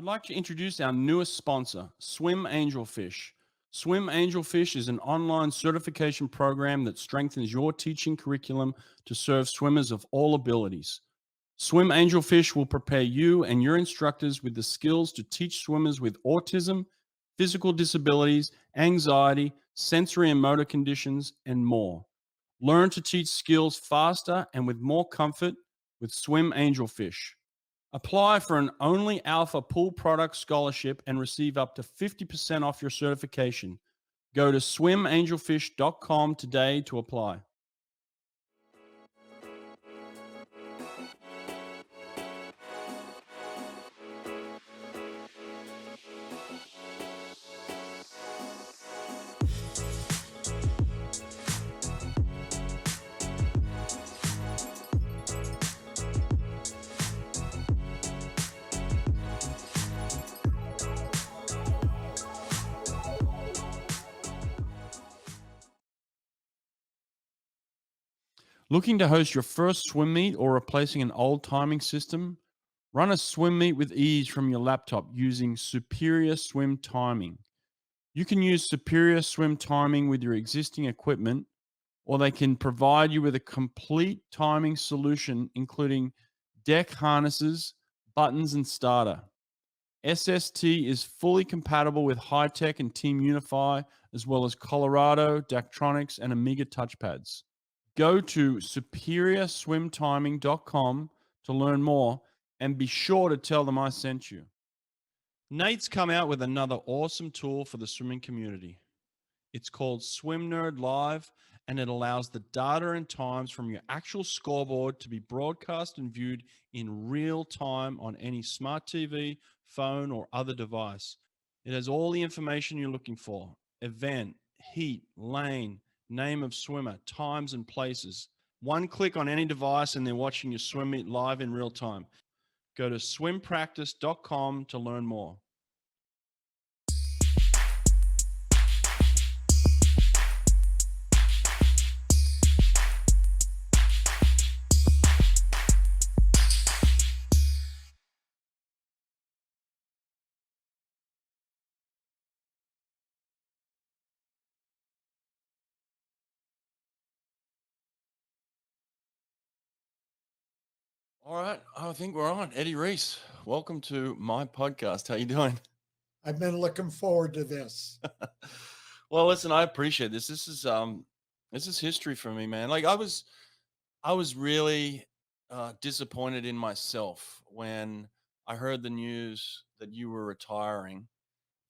I'd like to introduce our newest sponsor, Swim Angelfish. Swim Angelfish is an online certification program that strengthens your teaching curriculum to serve swimmers of all abilities. Swim Angelfish will prepare you and your instructors with the skills to teach swimmers with autism, physical disabilities, anxiety, sensory and motor conditions, and more. Learn to teach skills faster and with more comfort with Swim Angelfish. Apply for an Only Alpha Pool Product Scholarship and receive up to 50% off your certification. Go to swimangelfish.com today to apply. Looking to host your first swim meet or replacing an old timing system? Run a swim meet with ease from your laptop using Superior Swim Timing. You can use Superior Swim Timing with your existing equipment, or they can provide you with a complete timing solution, including deck harnesses, buttons, and starter. SST is fully compatible with High-Tech and Team Unify, as well as Colorado, Daktronics, and Amiga touchpads. Go to superiorswimtiming.com to learn more and be sure to tell them I sent you. Nate's come out with another awesome tool for the swimming community. It's called Swim Nerd Live, and it allows the data and times from your actual scoreboard to be broadcast and viewed in real time on any smart TV, phone, or other device. It has all the information you're looking for: event, heat, lane, name of swimmer, times, and places. One click on any device and they're watching your swim meet live in real time. Go to swimpractice.com to learn more. All right, I think we're on. Eddie Reese, welcome to my podcast. How you doing? I've been looking forward to this. Well, listen, I appreciate this. This is history for me, man. Like I was really disappointed in myself when I heard the news that you were retiring,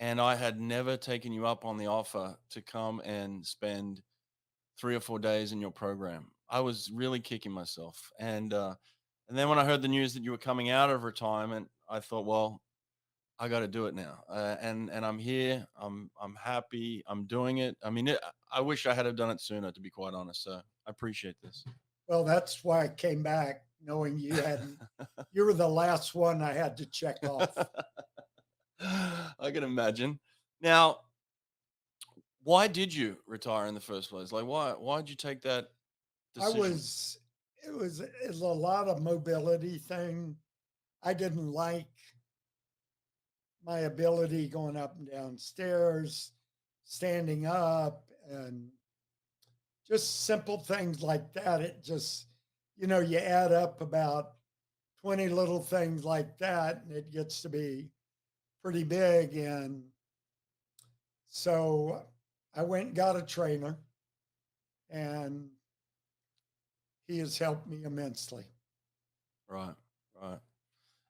and I had never taken you up on the offer to come and spend 3 or 4 days in your program. I was really kicking myself, and then when I heard the news that you were coming out of retirement, I thought, well, I got to do it now, and I'm here. I'm happy. I'm doing it. I mean, I wish I had have done it sooner, to be quite honest. So I appreciate this. Well, that's why I came back, knowing you hadn't. You were the last one I had to check off. I can imagine. Now, why did you retire in the first place? Like, why did you take that decision? It was a lot of mobility thing. I didn't like my ability going up and down stairs, standing up, and just simple things like that. It just, you add up about 20 little things like that, and it gets to be pretty big. And so I went and got a trainer, and he has helped me immensely. Right, right.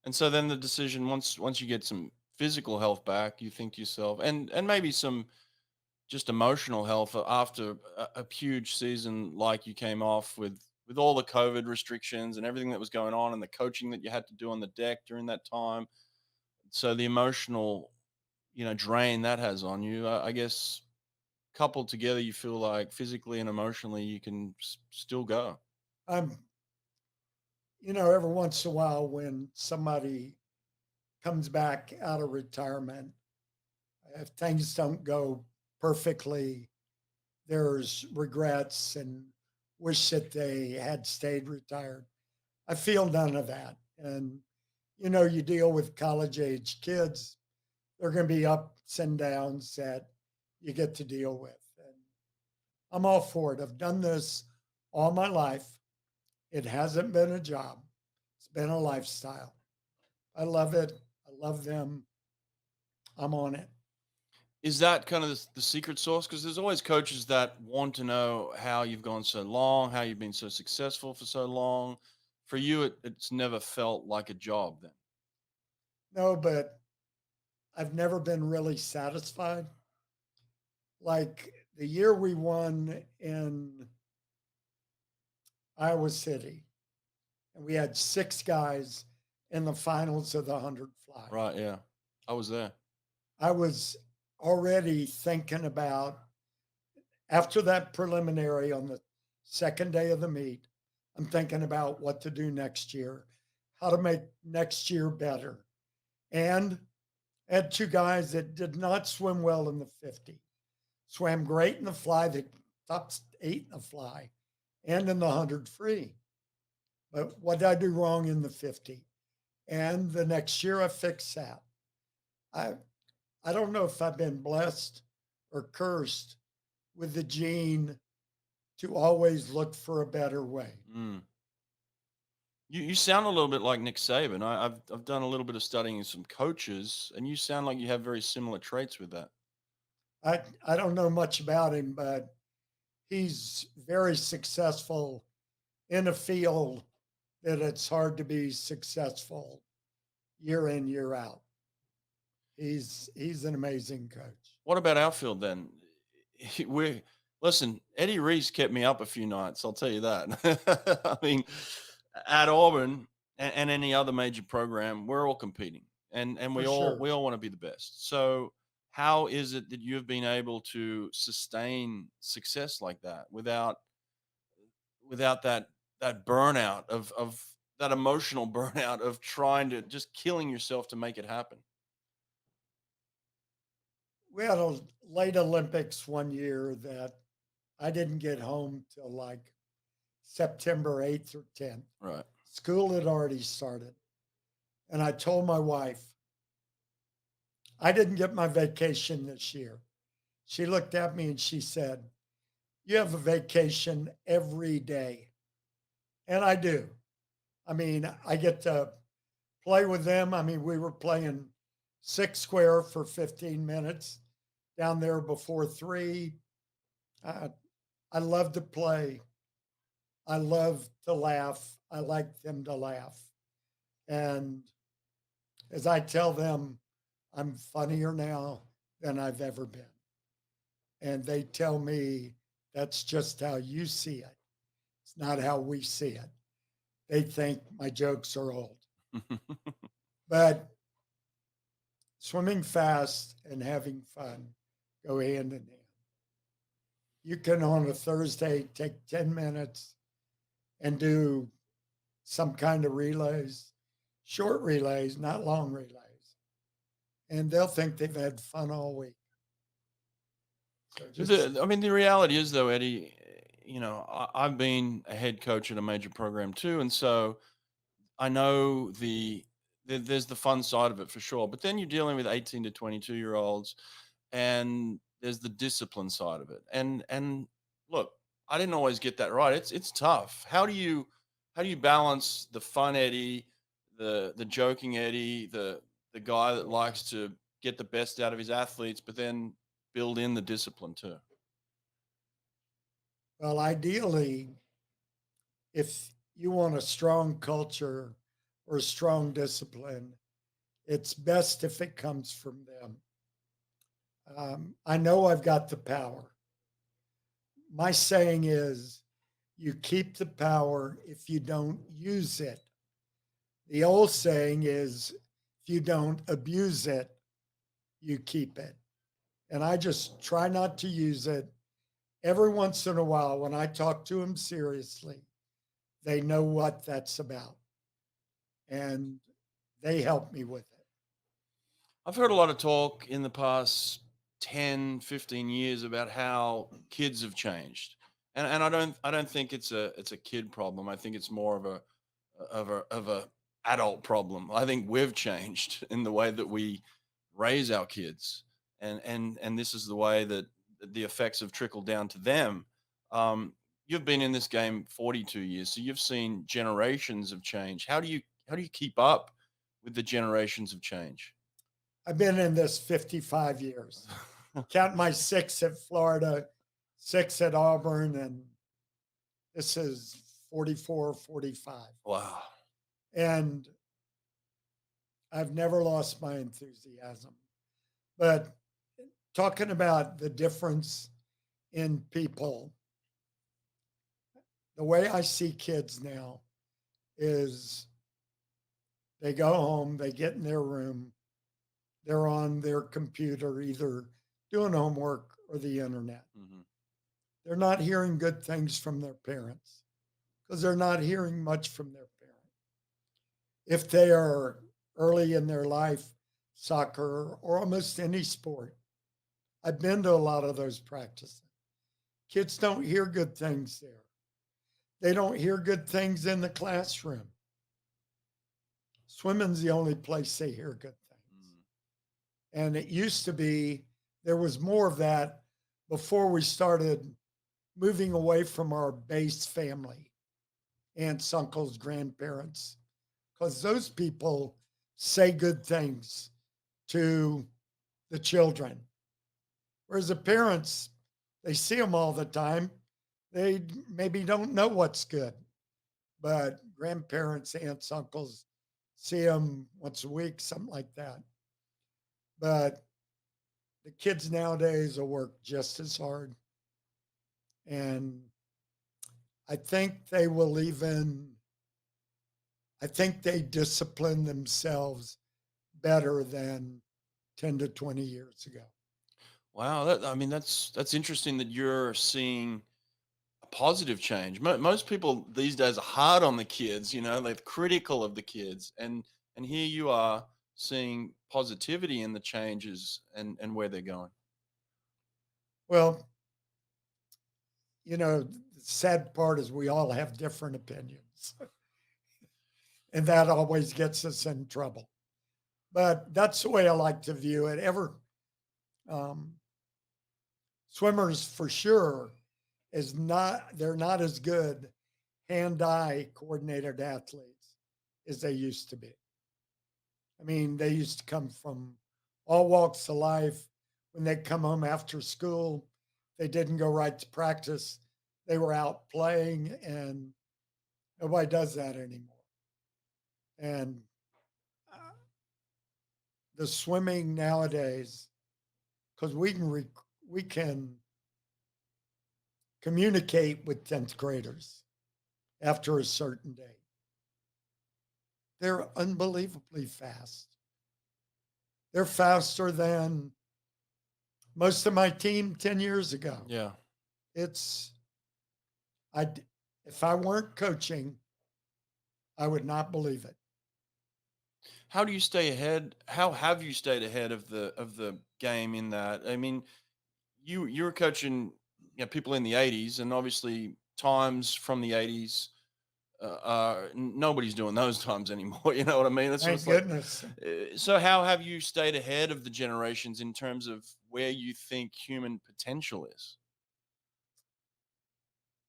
And so then the decision, once you get some physical health back, you think to yourself, and maybe some just emotional health after a huge season like you came off with all the COVID restrictions and everything that was going on and the coaching that you had to do on the deck during that time. So the emotional, drain that has on you, I guess, coupled together, you feel like physically and emotionally you can still go. I'm, every once in a while when somebody comes back out of retirement, if things don't go perfectly, there's regrets and wish that they had stayed retired. I feel none of that. And you deal with college age kids. There are going to be ups and downs that you get to deal with. And I'm all for it. I've done this all my life. It hasn't been a job. It's been a lifestyle. I love it. I love them. I'm on it. Is that kind of the secret sauce? Because there's always coaches that want to know how you've gone so long, how you've been so successful for so long. For you, it's never felt like a job then. No, but I've never been really satisfied. Like the year we won in Iowa City, and we had 6 guys in the finals of the 100 fly. Right, yeah. I was there. I was already thinking about, after that preliminary on the second day of the meet, I'm thinking about what to do next year, how to make next year better. And I had 2 guys that did not swim well in the 50, swam great in the fly, the top 8 in the fly, and in the 100 free. But what did I do wrong in the 50? And the next year I fixed that. I don't know if I've been blessed or cursed with the gene to always look for a better way. Mm. You sound a little bit like Nick Saban. I've done a little bit of studying with some coaches, and you sound like you have very similar traits with that. I don't know much about him, but he's very successful in a field that it's hard to be successful year in, year out. He's an amazing coach. What about outfield then? Listen, Eddie Reese kept me up a few nights, I'll tell you that. I mean, at Auburn and any other major program, we're all competing, and we For all sure. we all want to be the best. So how is it that you've been able to sustain success like that without that burnout of that emotional burnout of trying to just killing yourself to make it happen? We had a late Olympics one year that I didn't get home till like September 8th or 10th. Right. School had already started. And I told my wife, I didn't get my vacation this year. She looked at me and she said, "You have a vacation every day." And I do. I mean, I get to play with them. I mean, we were playing 6 square for 15 minutes down there before 3. I love to play. I love to laugh. I like them to laugh. And as I tell them, I'm funnier now than I've ever been. And they tell me that's just how you see it. It's not how we see it. They think my jokes are old. But swimming fast and having fun go hand in hand. You can, on a Thursday, take 10 minutes and do some kind of relays, short relays, not long relays. And they'll think they've had fun all week. So The reality is, though, Eddie, I've been a head coach at a major program too, and so I know there's the fun side of it for sure. But then you're dealing with 18 to 22-year-olds, and there's the discipline side of it. And look, I didn't always get that right. It's tough. How do you balance the fun Eddie, the joking Eddie, the guy that likes to get the best out of his athletes, but then build in the discipline too? well, ideally, if you want a strong culture or a strong discipline, it's best if it comes from them. I know I've got the power. My saying is, you keep the power if you don't use it. The old saying is, if you don't abuse it, you keep it. And I just try not to use it. Every once in a while, when I talk to them seriously, they know what that's about. And they help me with it. I've heard a lot of talk in the past 10, 15 years about how kids have changed. And I don't think it's a kid problem. I think it's more of a adult problem. I think we've changed in the way that we raise our kids, and this is the way that the effects have trickled down to them. You've been in this game 42 years, so you've seen generations of change. How do you keep up with the generations of change? I've been in this 55 years. Count my 6 at Florida, 6 at Auburn, and this is 44, 45. Wow. And I've never lost my enthusiasm. But talking about the difference in people, the way I see kids now is they go home, they get in their room, they're on their computer, either doing homework or the internet. Mhm. They're not hearing good things from their parents because they're not hearing much from their parents. If they are early in their life, soccer or almost any sport, I've been to a lot of those practices. Kids don't hear good things there. They don't hear good things in the classroom. Swimming's the only place they hear good things. And it used to be there was more of that before we started moving away from our base family, aunts, uncles, grandparents, because those people say good things to the children. Whereas the parents, they see them all the time. They maybe don't know what's good, but grandparents, aunts, uncles see them once a week, something like that. But the kids nowadays will work just as hard. And I think they will I think they discipline themselves better than 10 to 20 years ago. Wow, that's interesting that you're seeing a positive change. Most people these days are hard on the kids, they're critical of the kids, and here you are seeing positivity in the changes and where they're going. Well, the sad part is we all have different opinions, and that always gets us in trouble. But that's the way I like to view it. Um, Swimmers for sure they're not as good hand-eye coordinated athletes as they used to be. I mean, they used to come from all walks of life. When they come home after school, they didn't go right to practice. They were out playing, and nobody does that anymore. And the swimming nowadays, because we can communicate with 10th graders after a certain date. They're unbelievably fast. They're faster than most of my team 10 years ago. Yeah. If I weren't coaching, I would not believe it. How do you stay ahead? How have you stayed ahead of the game in that? I mean, you were coaching people in the 80s, and obviously times from the 80s, nobody's doing those times anymore. You know what I mean? It's Thank just like, goodness. so how have you stayed ahead of the generations in terms of where you think human potential is?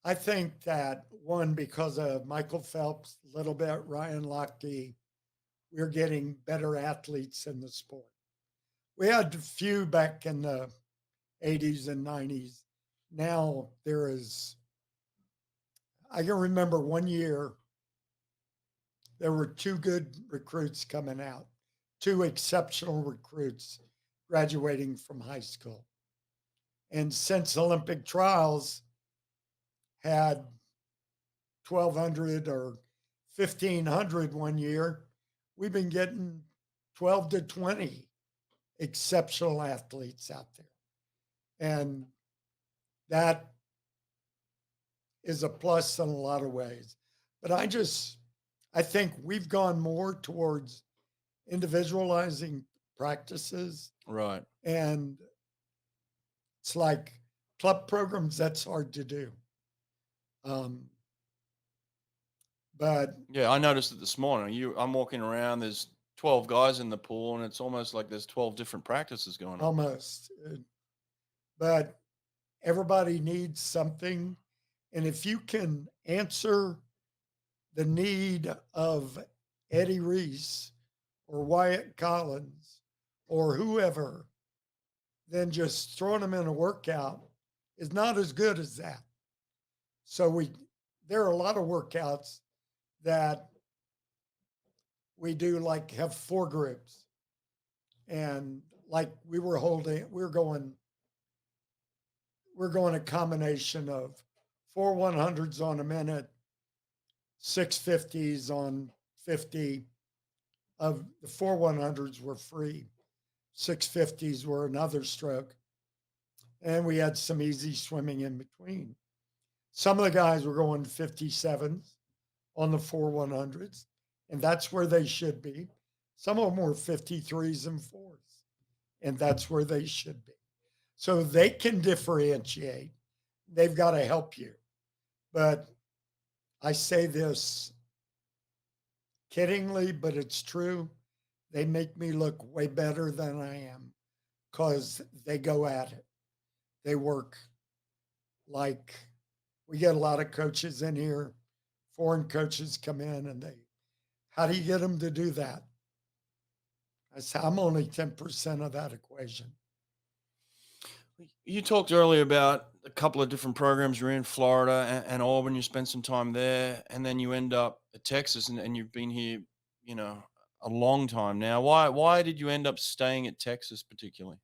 I think that one, because of Michael Phelps, a little bit, Ryan Lochte, we're getting better athletes in the sport. We had a few back in the 80s and 90s. Now I can remember one year, there were 2 good recruits coming out, 2 exceptional recruits graduating from high school. And since Olympic trials had 1,200 or 1,500 one year, we've been getting 12 to 20 exceptional athletes out there. And that is a plus in a lot of ways. But I think we've gone more towards individualizing practices. Right. And it's like club programs, that's hard to do. But Yeah, I noticed it this morning. I'm walking around. There's 12 guys in the pool, and it's almost like there's 12 different practices going on. almost, but everybody needs something. And if you can answer the need of Eddie Reese or Wyatt Collins or whoever, then just throwing them in a workout is not as good as that. So there are a lot of workouts that we do, like have 4 groups. And like we're going a combination of 4 100s on a minute, 650s on 50. Of the 4 100s were free, 650s were another stroke, and we had some easy swimming in between. Some of the guys were going 57s on the 4 100s, and that's where they should be. Some of them were 53s and 4s, and that's where they should be. So they can differentiate. They've got to help you. But I say this kiddingly, but it's true. They make me look way better than I am because they go at it. They work like we get a lot of coaches in here, foreign coaches come in and how do you get them to do that? I say, I'm only 10% of that equation. You talked earlier about a couple of different programs. You're in Florida and Auburn. You spent some time there, and then you end up at Texas, and you've been here, a long time now. Why did you end up staying at Texas particularly?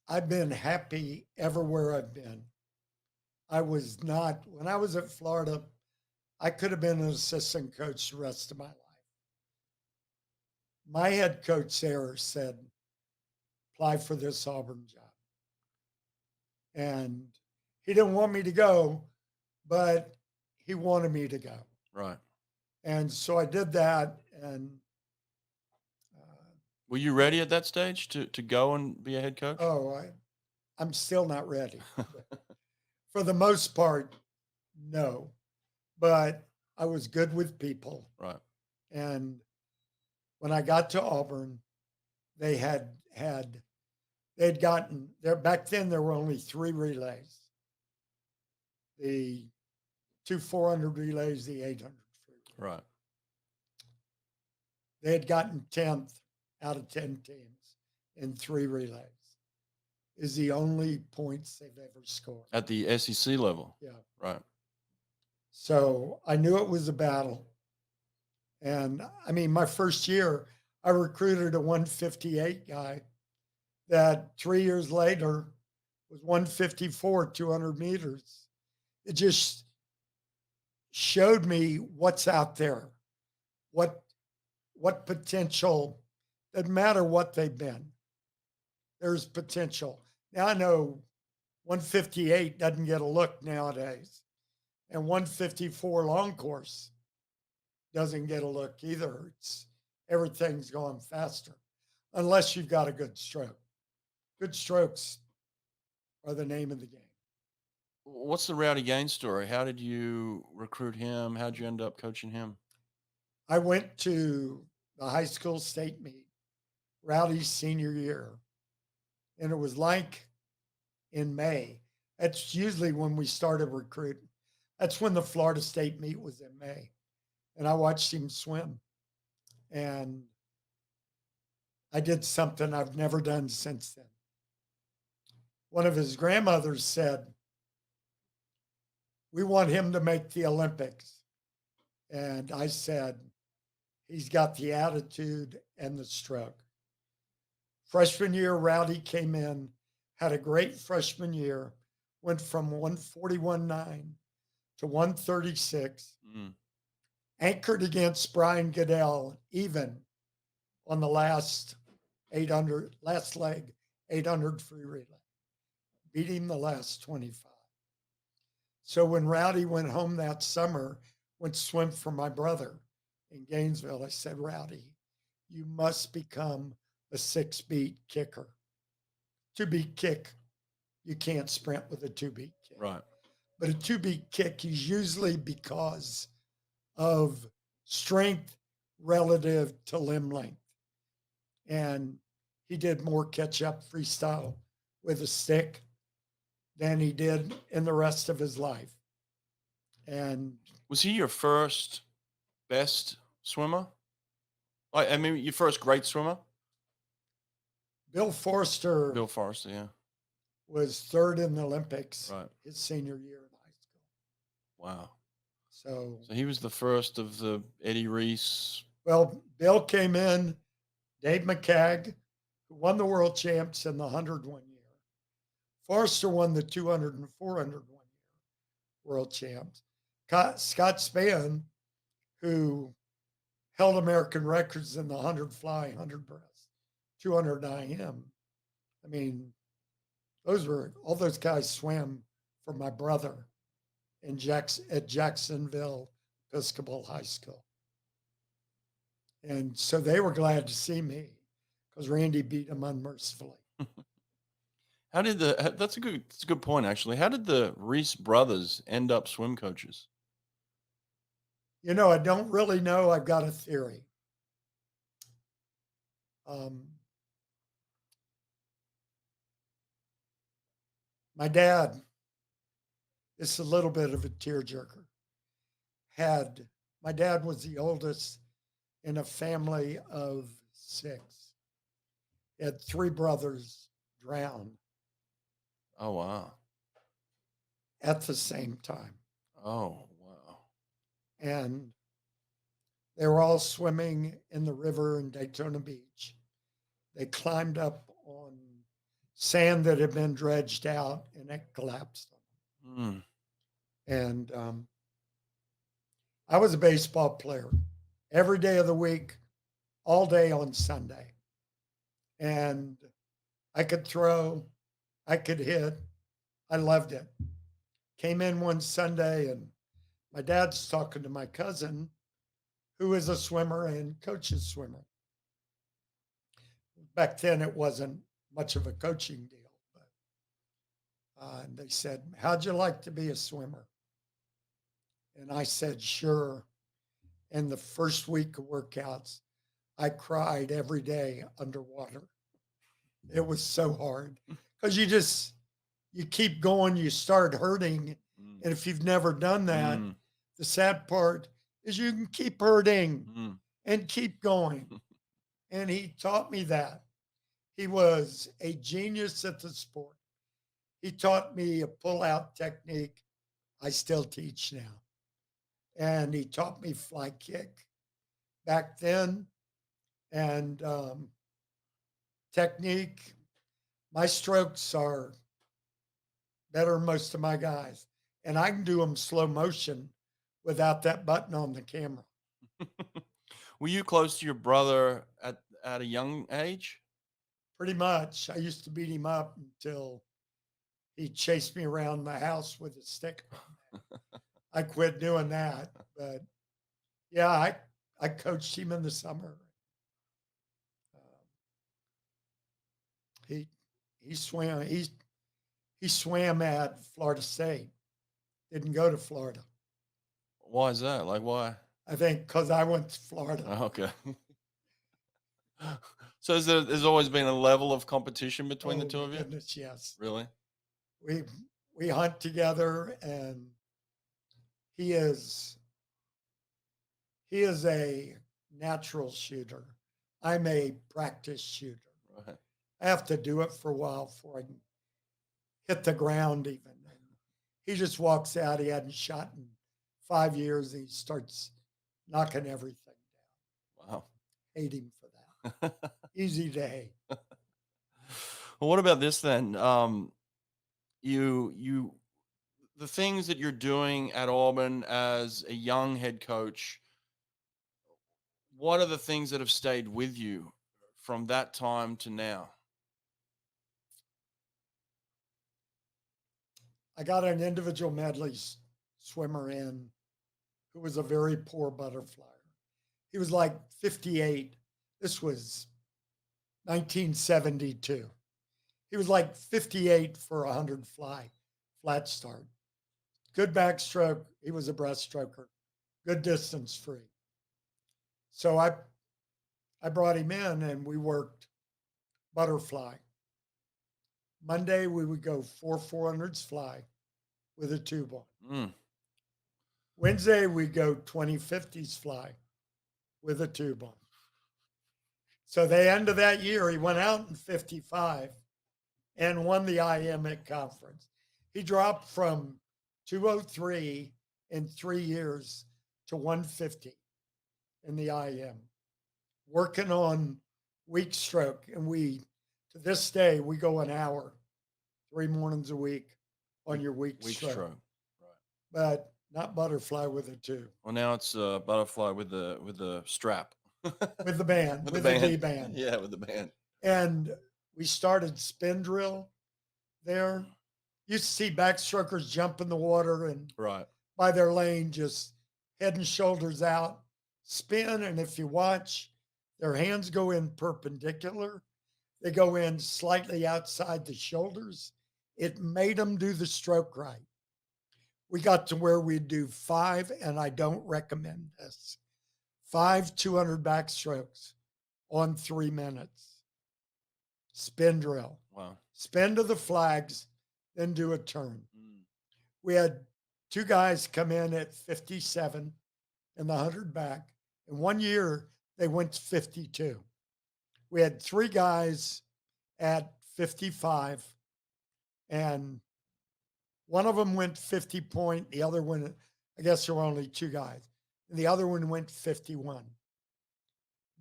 I've been happy everywhere I've been. I was not, when I was at Florida, I could have been an assistant coach the rest of my life. My head coach there said, apply for this Auburn job. And he didn't want me to go, but he wanted me to go. Right. And so I did that. And were you ready at that stage to go and be a head coach? Oh, I'm still not ready. For the most part, no. But I was good with people. Right. And when I got to Auburn, they'd gotten there. Back then, there were only 3 relays: the 2 400 relays, the 800 free relay. Right. They had gotten 10th out of 10 teams in 3 relays. Is the only points they've ever scored at the SEC level. Yeah. Right. So I knew it was a battle. And I mean, my first year, I recruited a 158 guy that 3 years later was 154, 200 meters. It just showed me what's out there, what potential, doesn't matter what they've been. There's potential. Now I know 158 doesn't get a look nowadays, and 154 long course doesn't get a look either. Everything's going faster, unless you've got a good stroke. Good strokes are the name of the game. What's the Rowdy Gaines story? How did you recruit him? How did you end up coaching him? I went to the high school state meet, Rowdy's senior year, and it was like in May. That's usually when we started recruiting. That's when the Florida State meet was in May. And I watched him swim. And I did something I've never done since then. One of his grandmothers said, we want him to make the Olympics. And I said, he's got the attitude and the stroke. Freshman year, Rowdy came in, had a great freshman year, went from 141.9 to 136, anchored against Brian Goodell, even on the last leg, 800 free relay, beat him the last 25. So when Rowdy went home that summer, went to swim for my brother in Gainesville, I said, Rowdy, you must become a 6-beat kicker. 2-beat kick, you can't sprint with a 2-beat kick. Right. but a 2-beat kick is usually because of strength relative to limb length. And he did more catch-up freestyle with a stick than he did in the rest of his life. And Was he your first best swimmer? I mean, your first great swimmer? Bill Forrester Bill Forrester, yeah. was third in the Olympics Right. his senior year in high school. Wow. So So he was the first of the Eddie Reese. well, Bill came in, Dave McCagg, who won the world champs in the 100 one year. Forrester won the 200 and 400 one year world champs. Scott Spann, who held American records in the 100 fly, 100 breast, 200 IM. I mean, all those guys swam for my brother at Jacksonville Episcopal High School. And so they were glad to see me because Randy beat them unmercifully. That's a good point, actually. How did the Reese brothers end up swim coaches? You know, I don't really know. I've got a theory. My dad, this is a little bit of a tearjerker, my dad was the oldest in a family of 6. He had 3 brothers drown Oh, wow. at the same time. Oh, wow. And they were all swimming in the river in Daytona Beach. They climbed up on sand that had been dredged out and it collapsed on them. And I was a baseball player every day of the week, all day on Sunday. And I could throw, I could hit. I loved it. Came in one Sunday and my dad's talking to my cousin, who is a swimmer and coaches swimmer. Back then, it wasn't much of a coaching deal. But and they said, "How'd you like to be a swimmer?" And I said, "Sure." And the first week of workouts, I cried every day underwater. It was so hard because you keep going, you start hurting. And if you've never done that, the sad part is you can keep hurting and keep going. And he taught me that. He was a genius at the sport. He taught me a pull-out technique I still teach now. And he taught me fly kick back then. And technique, my strokes are better than most of my guys. And I can do them slow motion without that button on the camera. Were you close to your brother at a young age? Pretty much. I used to beat him up until he chased me around the house with a stick. I quit doing that. But yeah, I coached him in the summer. He swam. He swam at Florida State. Didn't go to Florida. Why is that? Like, why? I think because I went to Florida. Oh, okay. So there's always been a level of competition between the two of you? Goodness, yes. Really? We hunt together, and he is a natural shooter. I'm a practice shooter. Right. I have to do it for a while before I can hit the ground even. And he just walks out. He hadn't shot in 5 years. And he starts knocking everything down. Wow. Hate him for that. Easy to hate. Well, what about this then? The things that you're doing at Auburn as a young head coach, what are the things that have stayed with you from that time to now? I got an individual medley swimmer in who was a very poor butterflyer. He was like 58. This was 1972. He was like 58 for 100 fly, flat start. good backstroke. He was a breaststroker, good distance free. So I brought him in and we worked butterfly. Monday, we would go 400s fly with a tube on. Wednesday, we go 2050s fly with a tube on. So the end of that year, he went out in 55 and won the IMIC conference. He dropped from 203 in 3 years to 150 in the IM, working on weak stroke. And to this day, we go an hour, 3 mornings a week on your weak stroke. Right. But not butterfly with a tube. Well, now it's butterfly with the strap. With the band, with the D-band. Yeah, with the band. And we started spin drill there. You see backstrokers jump in the water and by their lane, just head and shoulders out, spin. And if you watch, their hands go in perpendicular. They go in slightly outside the shoulders. It made them do the stroke right. We got to where we'd do 5, and I don't recommend this, 5 200 backstrokes on 3 minutes. Spin drill. Wow. Spin to the flags, then do a turn. We had 2 guys come in at 57 in the 100 back. And 1 year, they went to 52. We had 3 guys at 55, and one of them went 50 point. The other one, I guess there were only 2 guys. And the other one went 51.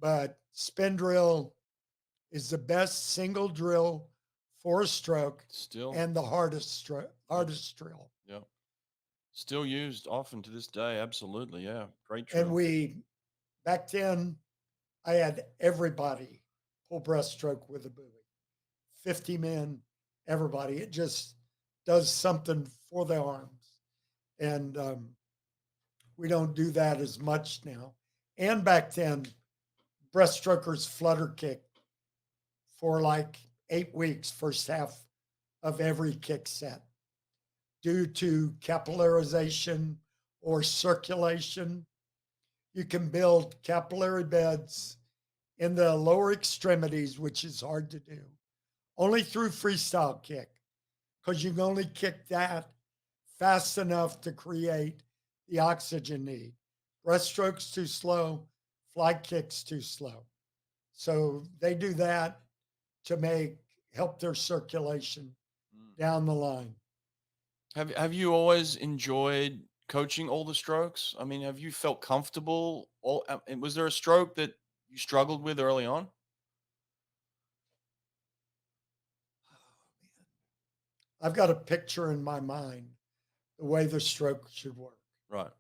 But spin drill is the best single drill for a stroke Still. and the hardest drill. Yeah. Still used often to this day. Absolutely. Yeah. Great drill. And back then, I had everybody pull breaststroke with a buoy. 50 men, everybody. It just does something for the arms. And we don't do that as much now. And back then, breaststrokers flutter kick for like 8 weeks, first half of every kick set. Due to capillarization or circulation, you can build capillary beds in the lower extremities, which is hard to do, only through freestyle kick, because you can only kick that fast enough to create the oxygen need. Breaststrokes too slow, fly kicks too slow. So they do that to help their circulation down the line. Have you always enjoyed coaching all the strokes? I mean, have you felt comfortable? And was there a stroke that you struggled with early on? I've got a picture in my mind, the way the stroke should work. Right.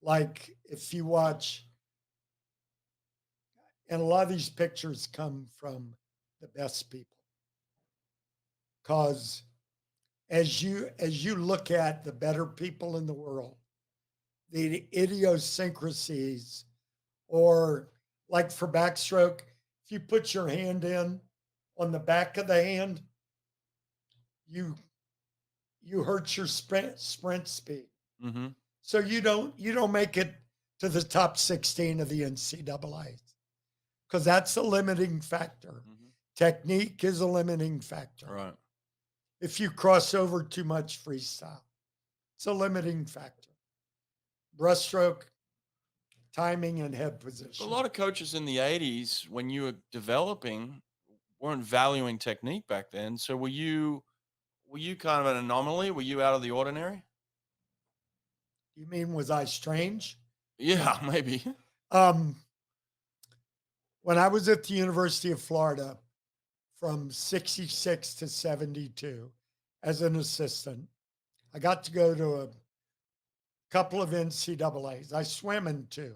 Like if you watch, and a lot of these pictures come from the best people. Because as you look at the better people in the world, the idiosyncrasies, or like for backstroke, if you put your hand in on the back of the hand, you hurt your sprint speed. Mm-hmm. So you don't make it to the top 16 of the NCAA, because that's a limiting factor. Mm-hmm. Technique is a limiting factor. Right. If you cross over too much freestyle, it's a limiting factor. Breaststroke, timing, and head position. A lot of coaches in the 80s, when you were developing, weren't valuing technique back then. So were you kind of an anomaly? Were you out of the ordinary? You mean, was I strange? Yeah, maybe. When I was at the University of Florida from 66 to 72 as an assistant, I got to go to a couple of NCAAs. I swam in 2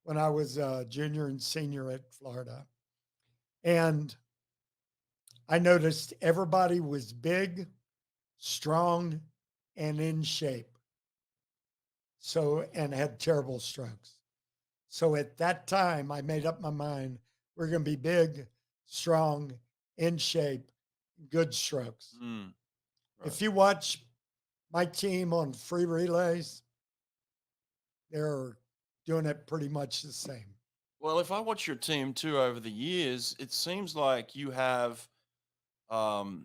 when I was a junior and senior at Florida. And I noticed everybody was big, strong, and in shape. So, and had terrible strokes. So at that time, I made up my mind, we're going to be big, strong, in shape, good strokes. Right. If you watch my team on free relays, they're doing it pretty much the same. Well, if I watch your team too over the years, it seems like you have um,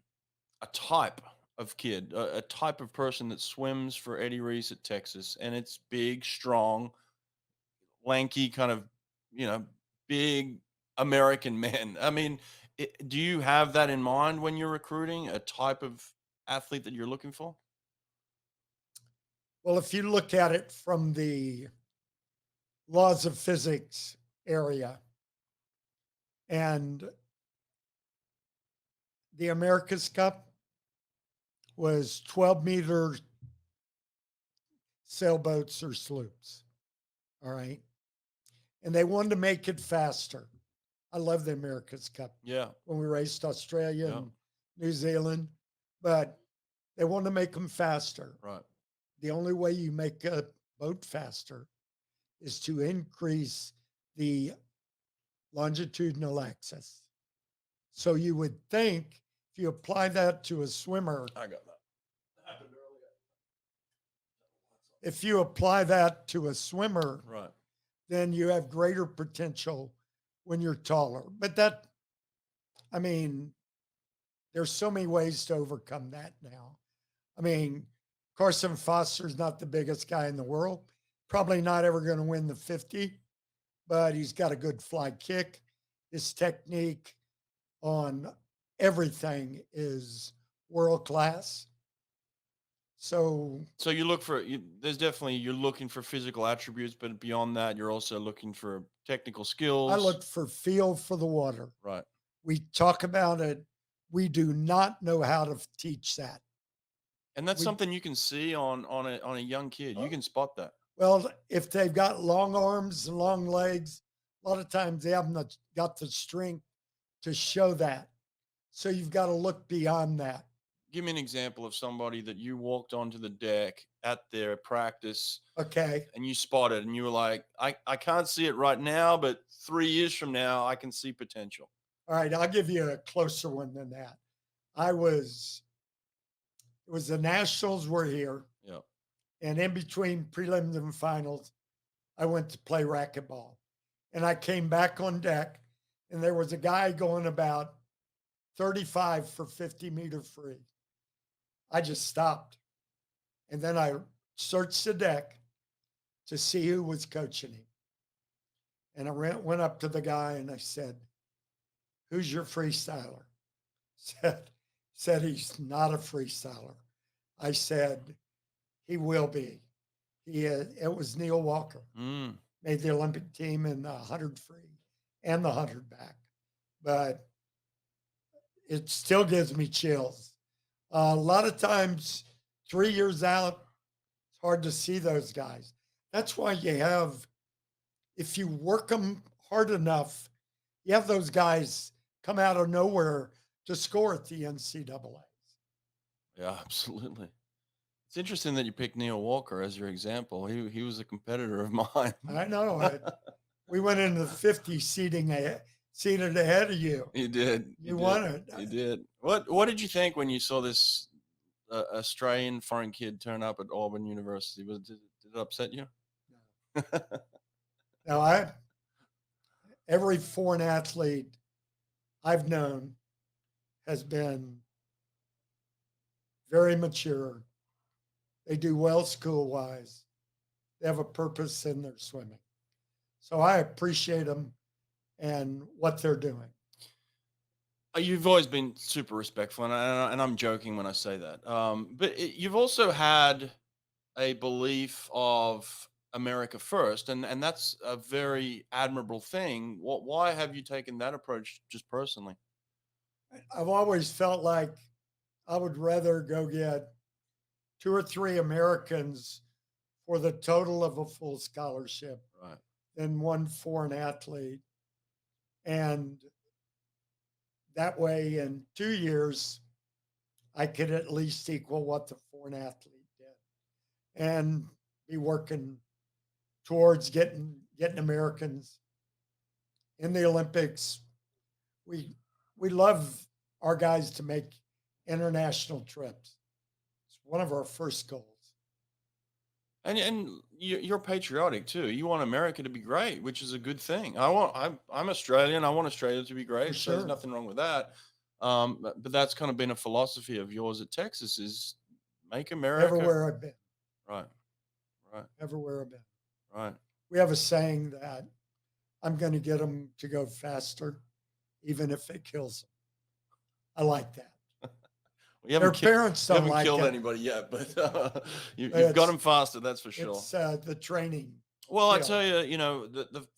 a type of kid, a type of person that swims for Eddie Reese at Texas, and it's big, strong, lanky, kind of, you know, big American men. I mean, do you have that in mind when you're recruiting a type of athlete that you're looking for? Well, if you look at it from the laws of physics area and the America's Cup was 12-meter sailboats or sloops. All right. And they wanted to make it faster. I love the America's Cup. Yeah. When we raced Australia Yeah. and New Zealand, but they wanted to make them faster. Right. The only way you make a boat faster is to increase the longitudinal axis. So you would think if you apply that to a swimmer, I got that. Happened earlier. if you apply that to a swimmer, Right. then you have greater potential when you're taller. But that, I mean, there's so many ways to overcome that now. I mean, Carson Foster's not the biggest guy in the world, probably not ever going to win the 50, but he's got a good fly kick. His technique on everything is world class. So you look for there's definitely you're looking for physical attributes, but beyond that, you're also looking for technical skills. I look for feel for the water. Right. We talk about it. We do not know how to teach that. And that's something you can see on a young kid. You can spot that. Well, if they've got long arms and long legs, a lot of times they haven't got the strength to show that. So you've got to look beyond that. Give me an example of somebody that you walked onto the deck at their practice. Okay. And you spotted and you were like, I can't see it right now, but 3 years from now, I can see potential. All right. I'll give you a closer one than that. It was the Nationals were here. Yeah. And in between prelims and finals, I went to play racquetball. And I came back on deck, and there was a guy going about 35 for 50-meter free. I just stopped. And then I searched the deck to see who was coaching him. And I went up to the guy and I said, "Who's your freestyler?" Said he's not a freestyler. I said, "He will be." It was Neil Walker. Made the Olympic team in the 100 free and the 100 back. But it still gives me chills. A lot of times, 3 years out, it's hard to see those guys. That's why you have, if you work them hard enough, you have those guys come out of nowhere to score at the NCAA. Yeah, absolutely. It's interesting that you picked Neil Walker as your example. He was a competitor of mine. I know. We went into the 50 seated ahead of you. You did. You won it. You did. What did you think when you saw this Australian foreign kid turn up at Auburn University? Did it upset you? No, every foreign athlete I've known has been very mature. They do well school-wise. They have a purpose in their swimming. So I appreciate them and what they're doing. You've always been super respectful, and I'm joking when I say that. But you've also had a belief of America first, and that's a very admirable thing. Why have you taken that approach just personally? I've always felt like I would rather go get 2 or 3 Americans for the total of a full scholarship than one foreign athlete. And that way, in 2 years, I could at least equal what the foreign athlete did and be working towards getting Americans in the Olympics. We love our guys to make international trips. It's one of our first goals. And you're patriotic too. You want America to be great, which is a good thing. I'm Australian. I want Australia to be great. For So there's sure. nothing wrong with that. But that's kind of been a philosophy of yours at Texas is make America Everywhere I've been, right, right, everywhere I've been. right. We have a saying that I'm going to get them to go faster, even if it kills them. I like that. We Their parents you don't haven't like killed it. anybody yet, but you've It's- got them faster. That's for sure. It's the training. Well, I skill. tell you,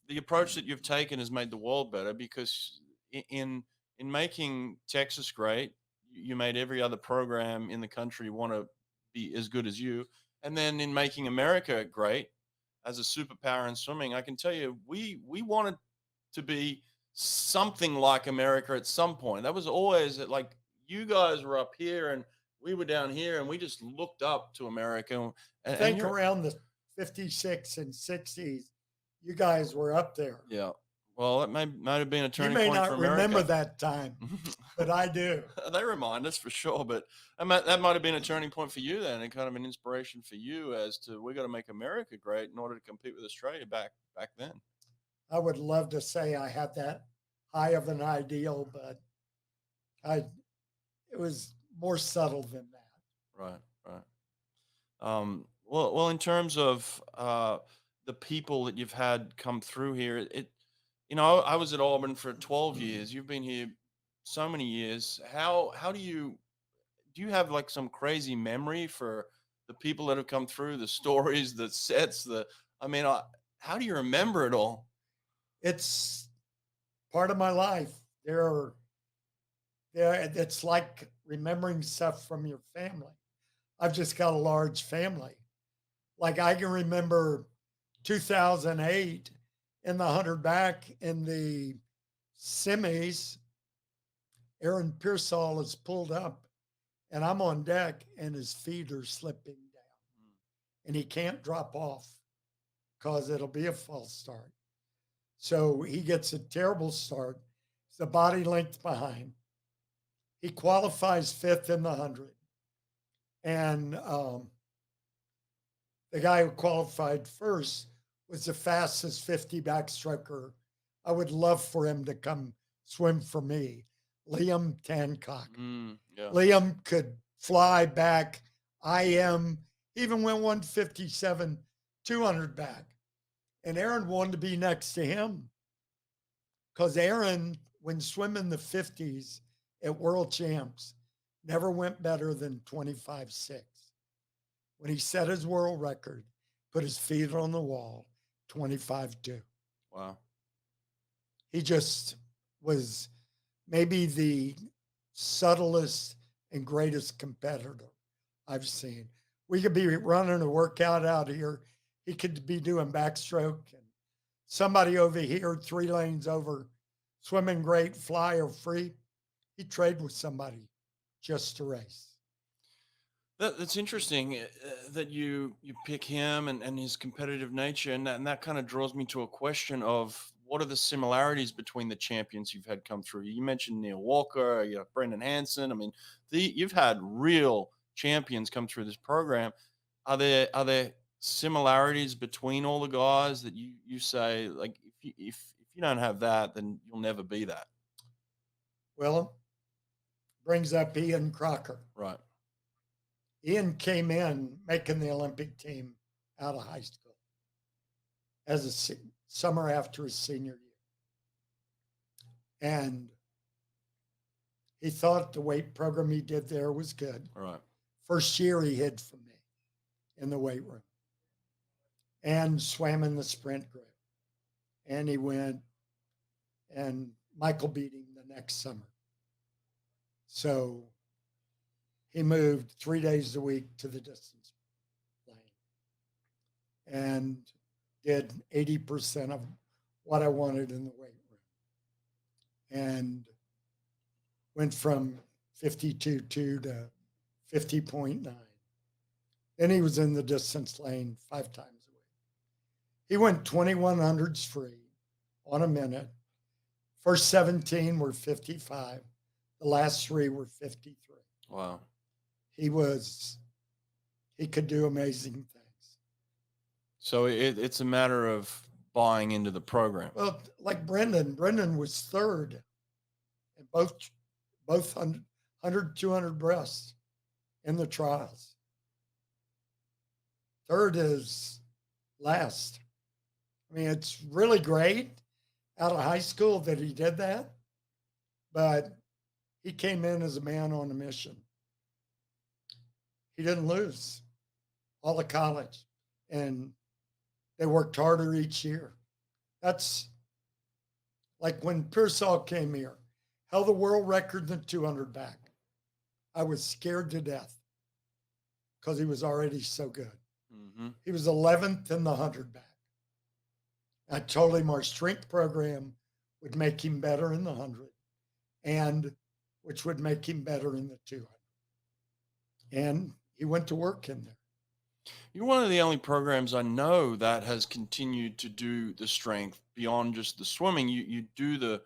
the approach that you've taken has made the world better because in making Texas great, you made every other program in the country want to be as good as you, and then in making America great as a superpower in swimming, I can tell you we wanted to be something like America at some point. That was always like you guys were up here and we were down here, and we just looked up to America. I And think around the 56 and 60s, you guys were up there. yeah. Well, it might have been a You turning may point not for America. remember that time, but I do. They remind us for sure, but that might have been a turning point for you then, and kind of an inspiration for you as to we got to make America great in order to compete with Australia back then. I would love to say I had that high of an ideal, but it was more subtle than that. Right. Well, in terms of the people that you've had come through here, I was at Auburn for 12 years. You've been here so many years. How do you have like some crazy memory for the people that have come through, the stories, the sets, how do you remember it all? It's part of my life. It's like remembering stuff from your family. I've just got a large family. Like I can remember 2008 in the 100 back in the semis, Aaron Peirsol is pulled up and I'm on deck and his feet are slipping down and he can't drop off because it'll be a false start. So he gets a terrible start. He's the body length behind. He qualifies 5th in the 100. And the guy who qualified first was the fastest 50 backstroker. I would love for him to come swim for me. Liam Tancock. Yeah. Liam could fly back. Even went 157, 200 back. And Aaron wanted to be next to him because Aaron, when swimming the 50s at World Champs, never went better than 25.6. When he set his world record, put his feet on the wall, 25.2. Wow. He just was maybe the subtlest and greatest competitor I've seen. We could be running a workout out here. He could be doing backstroke and somebody over here, 3 lanes over, swimming great, fly or free. He'd trade with somebody just to race. That's interesting that you pick him and his competitive nature, and that kind of draws me to a question of what are the similarities between the champions you've had come through. You mentioned Neil Walker, Brendan Hansen. You've had real champions come through this program. Are there similarities between all the guys that you say, like, if you don't have that, then you'll never be that? Well, brings up Ian Crocker. Right. Ian came in making the Olympic team out of high school as a summer after his senior year. And he thought the weight program he did there was good. Right. First year he hid from me in the weight room and swam in the sprint group. And he went, and Michael beat him the next summer. So he moved 3 days a week to the distance lane and did 80% of what I wanted in the weight room and went from 52.2 to 50.9. Then he was in the distance lane 5 times a week. He went 2100s free on a minute. First 17 were 55. The last 3 were 53. Wow. He was he could do amazing things. So it's a matter of buying into the program. Well, like Brendan was third in both 100, 200 breasts in the trials. Third is last. I mean, it's really great out of high school that he did that, but he came in as a man on a mission. He didn't lose all of college, and they worked harder each year. That's like when Peirsol came here, held the world record in the 200 back. I was scared to death because he was already so good. Mm-hmm. He was 11th in the 100 back. I told him our strength program would make him better in the 100, and which would make him better in the 200. And he went to work in there. You're one of the only programs I know that has continued to do the strength beyond just the swimming. You do the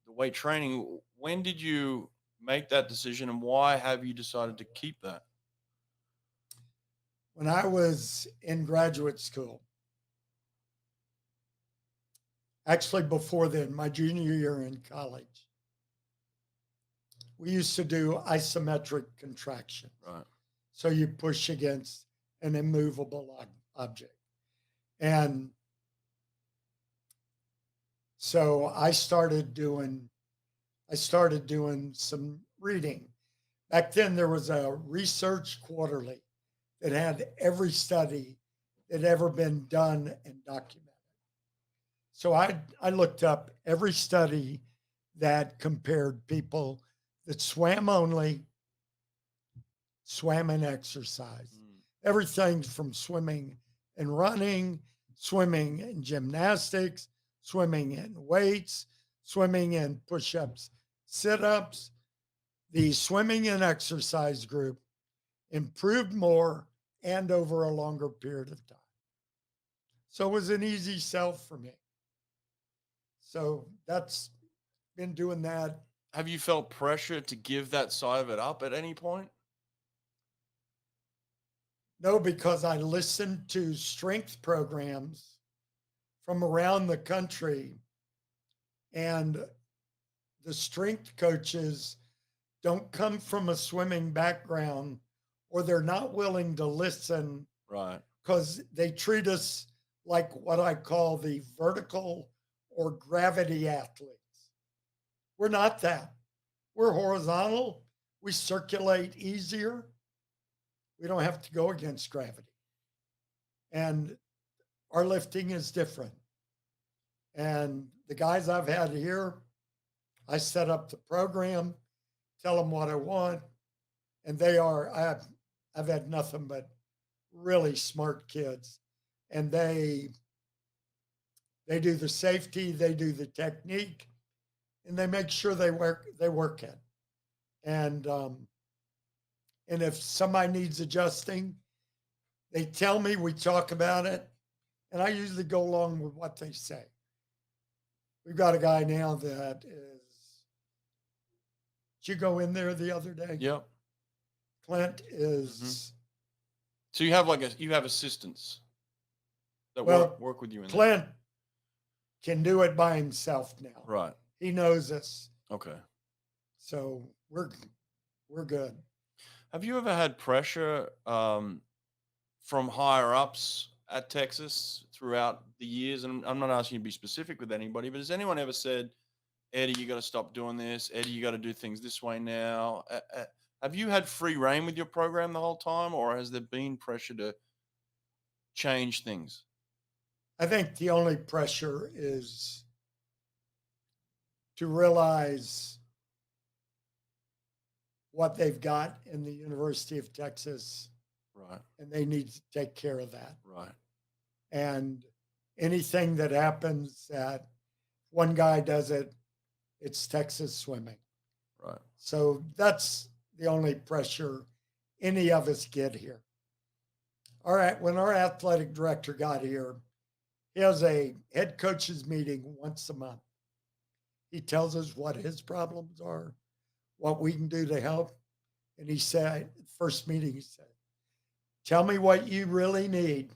weight training. When did you make that decision, and why have you decided to keep that? When I was in graduate school, actually before then, my junior year in college, we used to do isometric contraction. Right. So you push against an immovable object. And so I started doing some reading. Back then there was a research quarterly that had every study that ever been done and documented. So I looked up every study that compared people that swam only, swam and exercise. Everything from swimming and running, swimming and gymnastics, swimming and weights, swimming and push-ups, sit-ups. The swimming and exercise group improved more and over a longer period of time. So it was an easy sell for me. So that's been doing that. Have you felt pressure to give that side of it up at any point? No, because I listened to strength programs from around the country, and the strength coaches don't come from a swimming background, or they're not willing to listen. Right. Because they treat us like what I call the vertical or gravity athletes. We're not that. We're horizontal. We circulate easier. We don't have to go against gravity. And our lifting is different. And the guys I've had here, I set up the program, tell them what I want, and I've had nothing but really smart kids. And they do the safety, they do the technique, and they make sure they work it. And if somebody needs adjusting, they tell me, we talk about it, and I usually go along with what they say. We've got a guy now that is, did you go in there the other day? Yep. Clint is. So you have assistants that work with you in Clint can do it by himself now. Right. He knows us. Okay. So we're good. Have you ever had pressure from higher ups at Texas throughout the years? And I'm not asking you to be specific with anybody, but has anyone ever said, Eddie, you got to stop doing this. Eddie, you got to do things this way now. Have you had free reign with your program the whole time, or has there been pressure to change things? I think the only pressure is to realize what they've got in the University of Texas. Right. And they need to take care of that. Right. And anything that happens that one guy does it, it's Texas swimming. Right. So that's the only pressure any of us get here. All right. When our athletic director got here, he has a head coaches meeting once a month. He tells us what his problems are, what we can do to help. And he said, first meeting, he said, Tell me what you really need.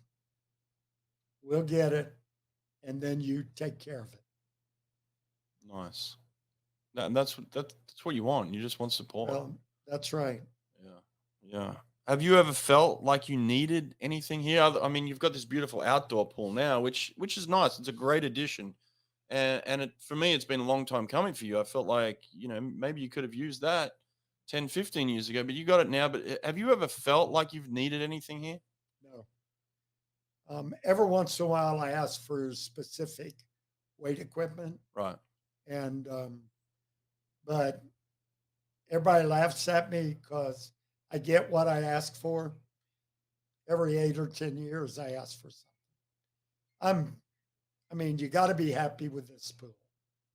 We'll get it. And then you take care of it. Nice. And that's what you want. You just want support. Well, that's right. Yeah. Yeah. Have you ever felt like you needed anything here? I mean, you've got this beautiful outdoor pool now, which is nice. It's a great addition. And for me, it's been a long time coming for you. I felt like, maybe you could have used that 10, 15 years ago, but you got it now. But have you ever felt like you've needed anything here? No. Every once in a while, I ask for specific weight equipment, Right. and but everybody laughs at me because I get what I ask for. Every 8 or 10 years, I ask for something. I mean, you got to be happy with this pool.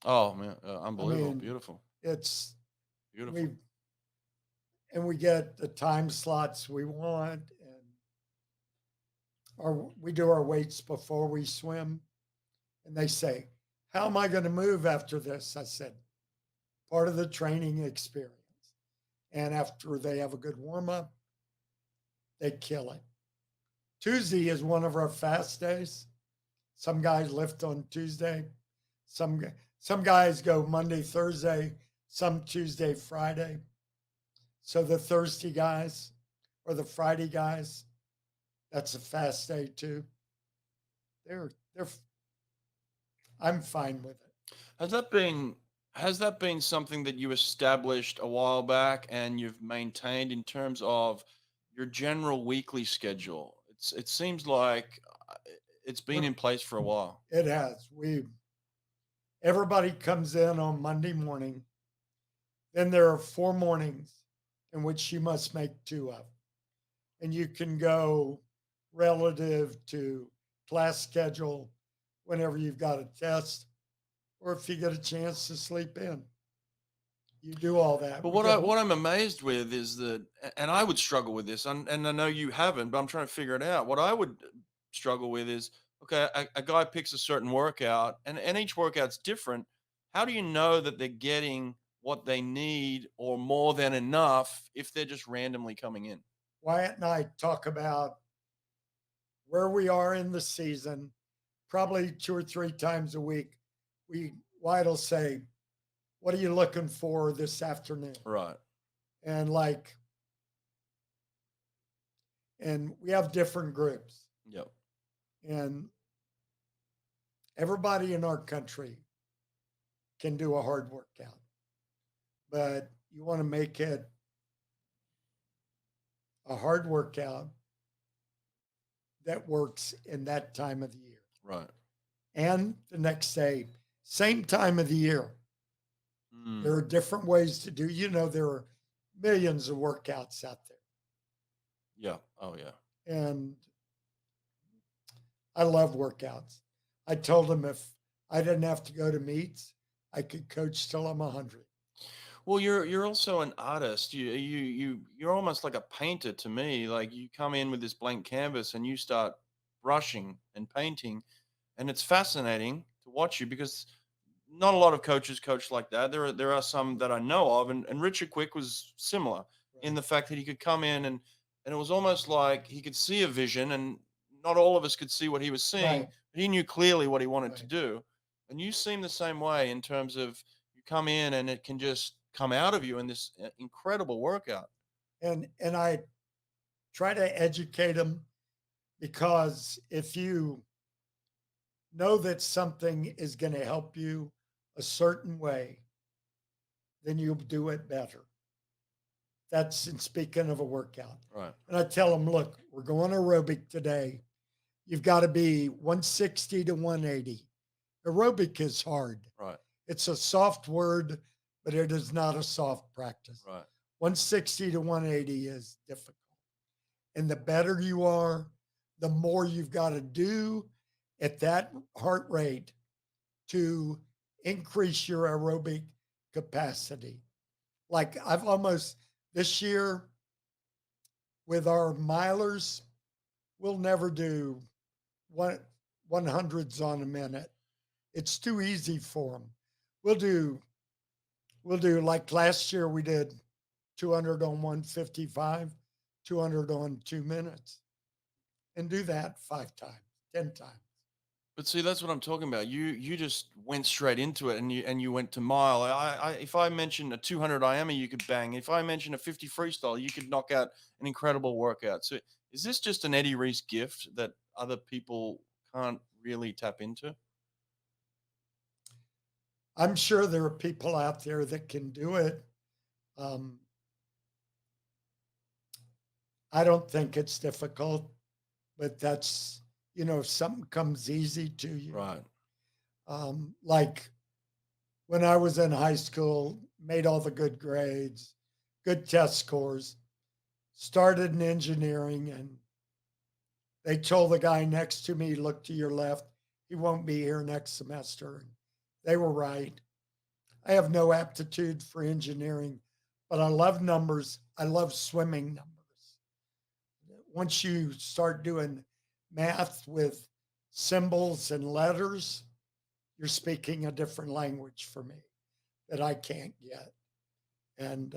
Oh man, unbelievable, mean, beautiful, It's beautiful. we get the time slots we want, and we do our weights before we swim. And they say, "How am I going to move after this?" I said, "Part of the training experience." And after they have a good warm up, they kill it. Tuesday is one of our fast days. Some guys lift on Tuesday. Some guys go Monday, Thursday, some Tuesday, Friday. So the Thursday guys or the Friday guys, that's a fast day too. I'm fine with it. Has that been something that you established a while back and you've maintained in terms of your general weekly schedule? It seems like it's been in place for a while. It has. Everybody comes in on Monday morning. Then there are 4 mornings in which you must make 2 of. And you can go relative to class schedule whenever you've got a test, or if you get a chance to sleep in. You do all that. But what I'm amazed with is that, and I would struggle with this, and I know you haven't, but I'm trying to figure it out. What I would struggle with is, okay, a guy picks a certain workout, and each workout's different. How do you know that they're getting what they need or more than enough if they're just randomly coming in? Wyatt and I talk about where we are in the season, probably 2 or 3 times a week. Wyatt will say, "What are you looking for this afternoon?" Right. And we have different groups. Yep. And everybody in our country can do a hard workout, but you want to make it a hard workout that works in that time of the year. Right. And the next day, same time of the year. There are different ways to do, there are millions of workouts out there. Yeah. Oh yeah. And I love workouts. I told them if I didn't have to go to meets, I could coach till I'm 100. Well, you're also an artist. You're almost like a painter to me. Like you come in with this blank canvas and you start brushing and painting, and it's fascinating to watch you because not a lot of coaches coach like that. There are some that I know of, and Richard Quick was similar in the fact that he could come in and it was almost like he could see a vision, and not all of us could see what he was seeing, Right. but he knew clearly what he wanted to Right. do. And you seem the same way in terms of you come in and it can just come out of you in this incredible workout. And I try to educate them, because if you know that something is going to help you a certain way, then you'll do it better. That's in speaking of a workout. Right. And I tell them, look, we're going aerobic today. You've got to be 160 to 180. Aerobic is hard. Right. It's a soft word, but it is not a soft practice. Right. 160 to 180 is difficult. And the better you are, the more you've got to do at that heart rate to increase your aerobic capacity. Like this year with our milers, we'll never do 100s on a minute. It's too easy for them. We'll do like last year we did 200 on 155, 200 on 2 minutes. and do that 5 times, 10 times. But see, that's what I'm talking about. You just went straight into it, and you went to mile. If I mention a 200 IAMA, you could bang. If I mention a 50 freestyle, you could knock out an incredible workout. So is this just an Eddie Reese gift that other people can't really tap into? I'm sure there are people out there that can do it. I don't think it's difficult, but that's, if something comes easy to you. Right. Like when I was in high school, made all the good grades, good test scores, started in engineering, and they told the guy next to me, look to your left, he won't be here next semester. And they were right. I have no aptitude for engineering, but I love numbers. I love swimming numbers. Once you start doing math with symbols and letters, you're speaking a different language for me that I can't get. And,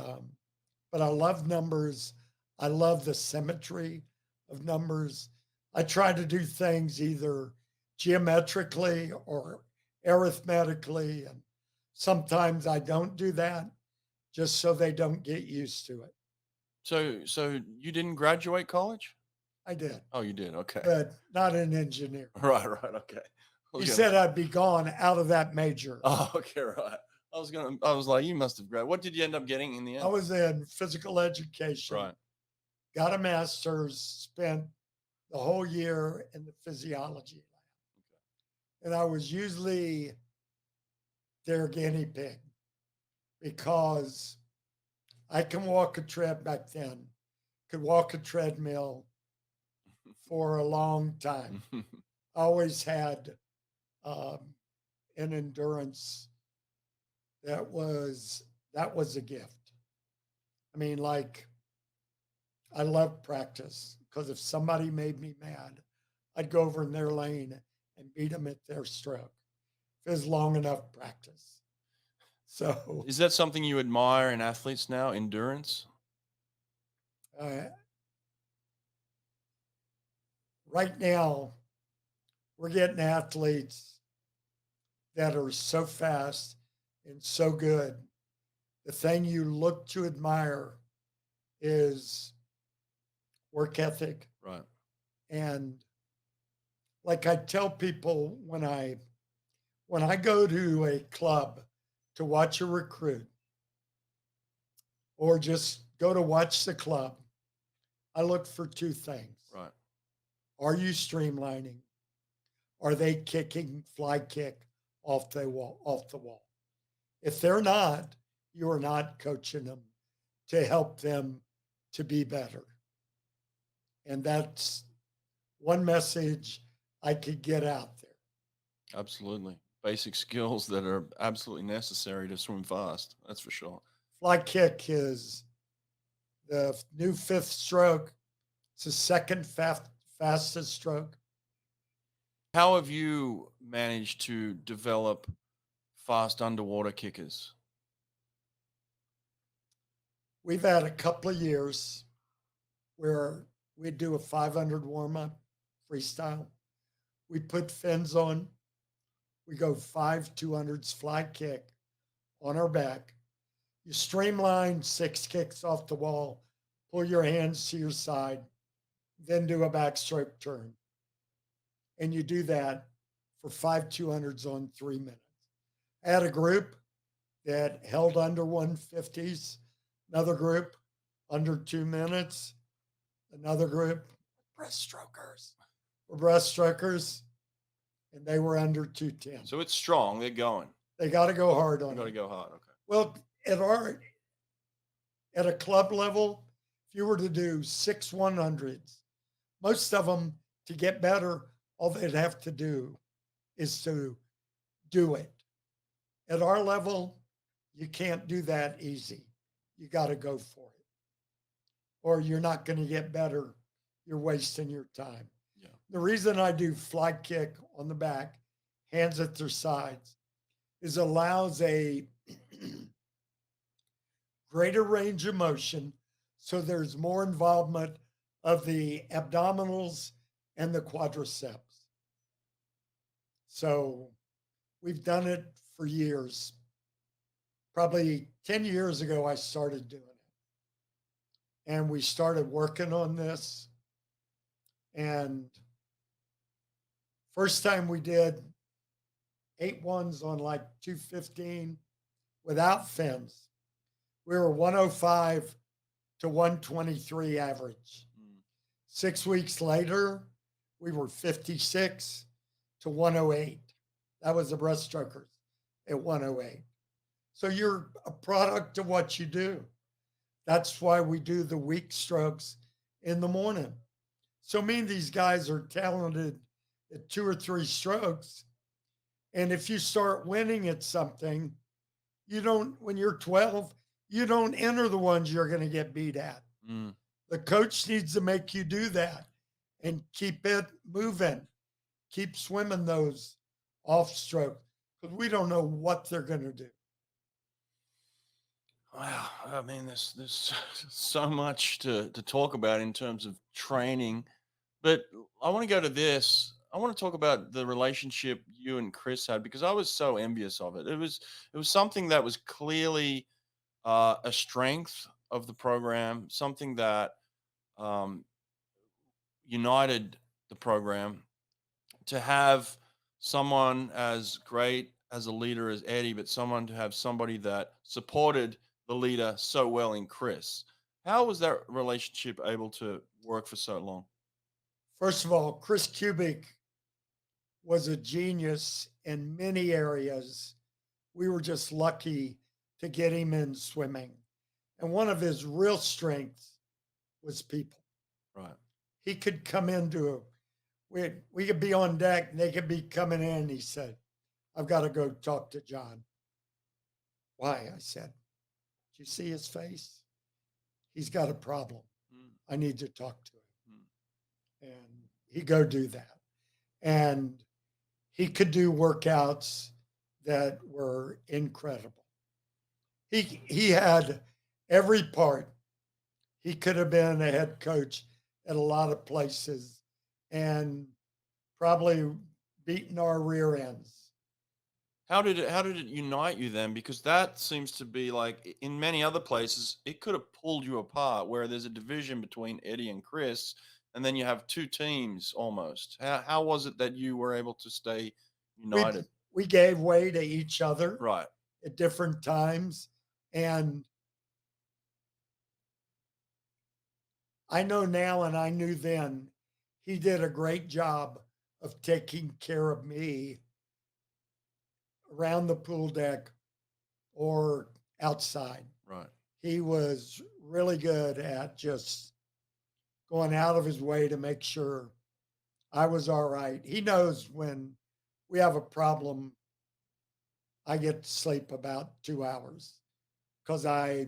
but I love numbers. I love the symmetry of numbers. I try to do things either geometrically or arithmetically. And sometimes I don't do that just so they don't get used to it. So you didn't graduate college? I did. Oh, you did. Okay. But not an engineer. Right. Okay. He said I'd be gone out of that major. Oh, okay, right. I was like, you must have graduated. What did you end up getting in the end? I was in physical education. Right. Got a master's, spent the whole year in the physiology lab. Okay. And I was usually their guinea pig because I can walk a tread back then, could walk a treadmill for a long time. I always had an endurance that was a gift. I mean, like, I love practice because if somebody made me mad, I'd go over in their lane and beat them at their stroke. If it was long enough practice. So, is that something you admire in athletes now? Endurance? Right now, we're getting athletes that are so fast and so good. The thing you look to admire is work ethic. Right. And like I tell people when I go to a club to watch a recruit or just go to watch the club, I look for 2 things. Right. Are you streamlining? Are they kicking fly kick off the wall? If they're not, you are not coaching them to help them to be better. And that's one message I could get out there. Absolutely. Basic skills that are absolutely necessary to swim fast. That's for sure. Fly kick is the new 5th stroke. It's the second fastest stroke. How have you managed to develop fast underwater kickers? We've had a couple of years where we do a 500 warm-up freestyle. We put fins on. We go 5 200s fly kick on our back. You streamline 6 kicks off the wall, pull your hands to your side, then do a backstroke turn. And you do that for 5 200s on 3 minutes. I had a group that held under 150s, another group under 2 minutes, another group, breaststrokers. We're breaststrokers, and they were under 210. So it's strong. They're going. They got to go hard on it. Got to go hard. Okay. Well, at a club level, if you were to do 6 100s, most of them, to get better, all they'd have to do is to do it. At our level, you can't do that easy. You got to go for it. Or you're not going to get better. You're wasting your time. Yeah. The reason I do fly kick on the back, hands at their sides, is allows a greater range of motion. So there's more involvement of the abdominals and the quadriceps. So we've done it for years. Probably 10 years ago, I started doing it. And we started working on this. And first time we did 8-1s on like 215 without fins. We were 105 to 123 average. 6 weeks later, we were 56 to 108. That was the breaststrokers at 108. So you're a product of what you do. That's why we do the weak strokes in the morning. So me and these guys are talented at 2 or 3 strokes. And if you start winning at something, you don't, when you're 12, you don't enter the ones you're going to get beat at. The coach needs to make you do that and keep it moving. Keep swimming those off stroke because we don't know what they're going to do. Wow. I mean, there's so much to talk about in terms of training, but I want to go to this. I want to talk about the relationship you and Kris had because I was so envious of it. It was something that was clearly a strength of the program, something that um, united the program. To have someone as great as a leader as Eddie, but someone to have somebody that supported the leader so well in Kris. How was that relationship able to work for so long? First of all, Kris Kubick was a genius in many areas. We were just lucky to get him in swimming. And one of his real strengths was people. Right. He could come into we could be on deck and they could be coming in. He said, I've got to go talk to John. Why? I said, did you see his face? He's got a problem. I need to talk to him. And he'd go do that. And he could do workouts that were incredible. He had every part. He could have been a head coach at a lot of places and probably beaten our rear ends. How did it unite you then? Because that seems to be like in many other places, it could have pulled you apart where there's a division between Eddie and Kris, and then you have 2 teams almost. How was it that you were able to stay united? We gave way to each other Right. at different times. And I know now, and I knew then, he did a great job of taking care of me around the pool deck or outside. Right. He was really good at just going out of his way to make sure I was all right. He knows when we have a problem, I get to sleep about 2 hours because I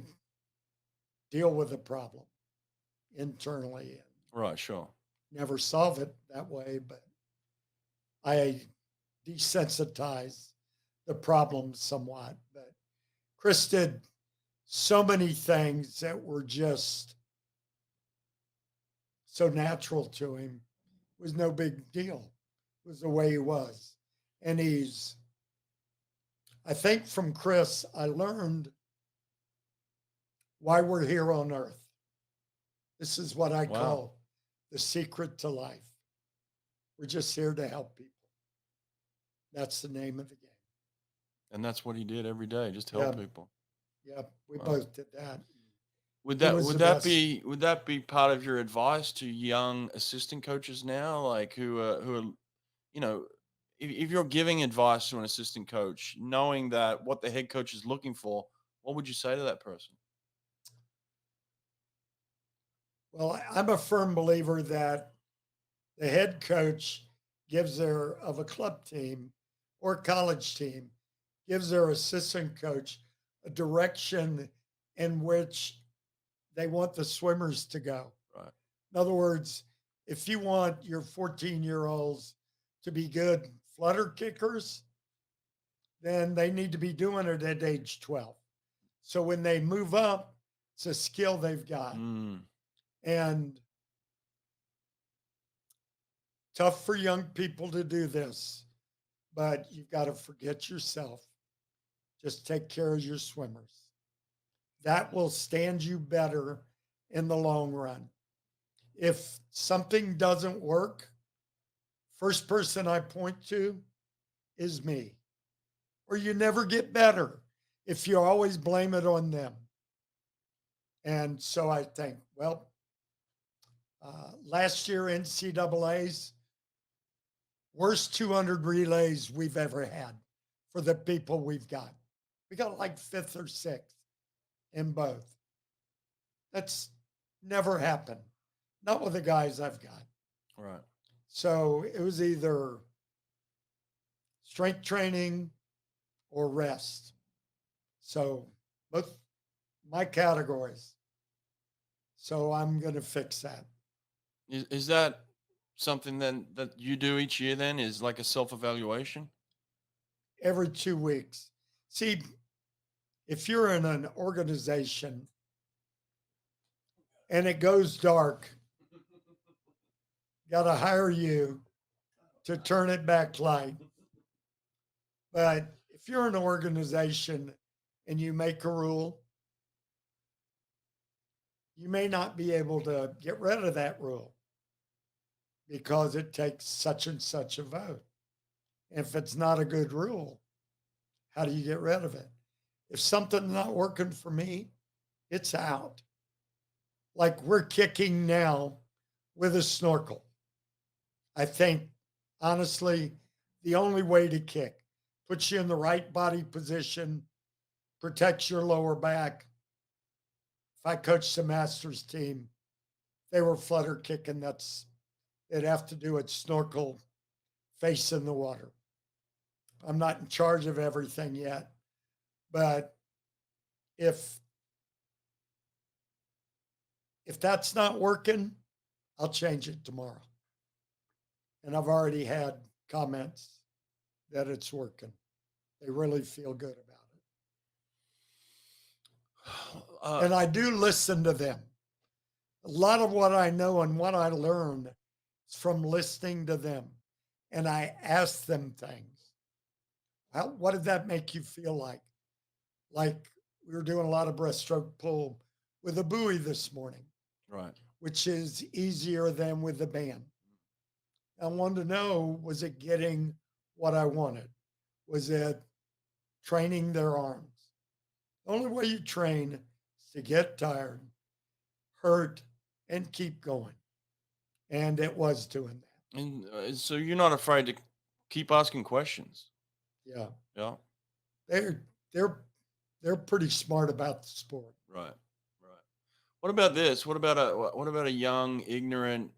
deal with the problem internally and Right, sure. never solve it that way, but I desensitize the problem somewhat. But Kris did so many things that were just so natural to him. It was no big deal. It was the way he was. And I think from Kris, I learned why we're here on earth. This is what I call the secret to life. We're just here to help people. That's the name of the game. And that's what he did every day, just help people. Yep, we both did that. Would that be part of your advice to young assistant coaches now, like who are, you know, if you're giving advice to an assistant coach, knowing that what the head coach is looking for, what would you say to that person? Well, I'm a firm believer that the head coach of a club team or college team gives their assistant coach a direction in which they want the swimmers to go. Right. In other words, if you want your 14-year-olds to be good flutter kickers, then they need to be doing it at age 12. So when they move up, it's a skill they've got. And tough for young people to do this, but you've got to forget yourself. Just take care of your swimmers. That will stand you better in the long run. If something doesn't work, first person I point to is me. Or you never get better if you always blame it on them. And so I think, well, last year NCAA's worst 200 relays we've ever had for the people we've got. We got like 5th or 6th in both. That's never happened. Not with the guys I've got. Right. So it was either strength training or rest. So both my categories. So I'm going to fix that. Is that something then that you do each year then, is like a self-evaluation? Every 2 weeks. See, if you're in an organization and it goes dark, got to hire you to turn it back light. But if you're an organization and you make a rule, you may not be able to get rid of that rule because it takes such and such a vote. If it's not a good rule, how do you get rid of it? If something's not working for me, it's out. Like we're kicking now with a snorkel. I think, honestly, the only way to kick puts you in the right body position, protects your lower back. If I coached the Masters team, they were flutter kicking. They'd have to do it snorkel, face in the water. I'm not in charge of everything yet, but if that's not working, I'll change it tomorrow. And I've already had comments that it's working. They really feel good about it. And I do listen to them. A lot of what I know and what I learn is from listening to them. And I ask them things. What did that make you feel like? Like we were doing a lot of breaststroke pull with a buoy this morning. Right. Which is easier than with the band. I wanted to know, was it getting what I wanted? Was it training their arms? The only way you train is to get tired, hurt, and keep going. And it was doing that. And so you're not afraid to keep asking questions. Yeah. Yeah. They're pretty smart about the sport. Right. Right. What about this? What about a young, ignorant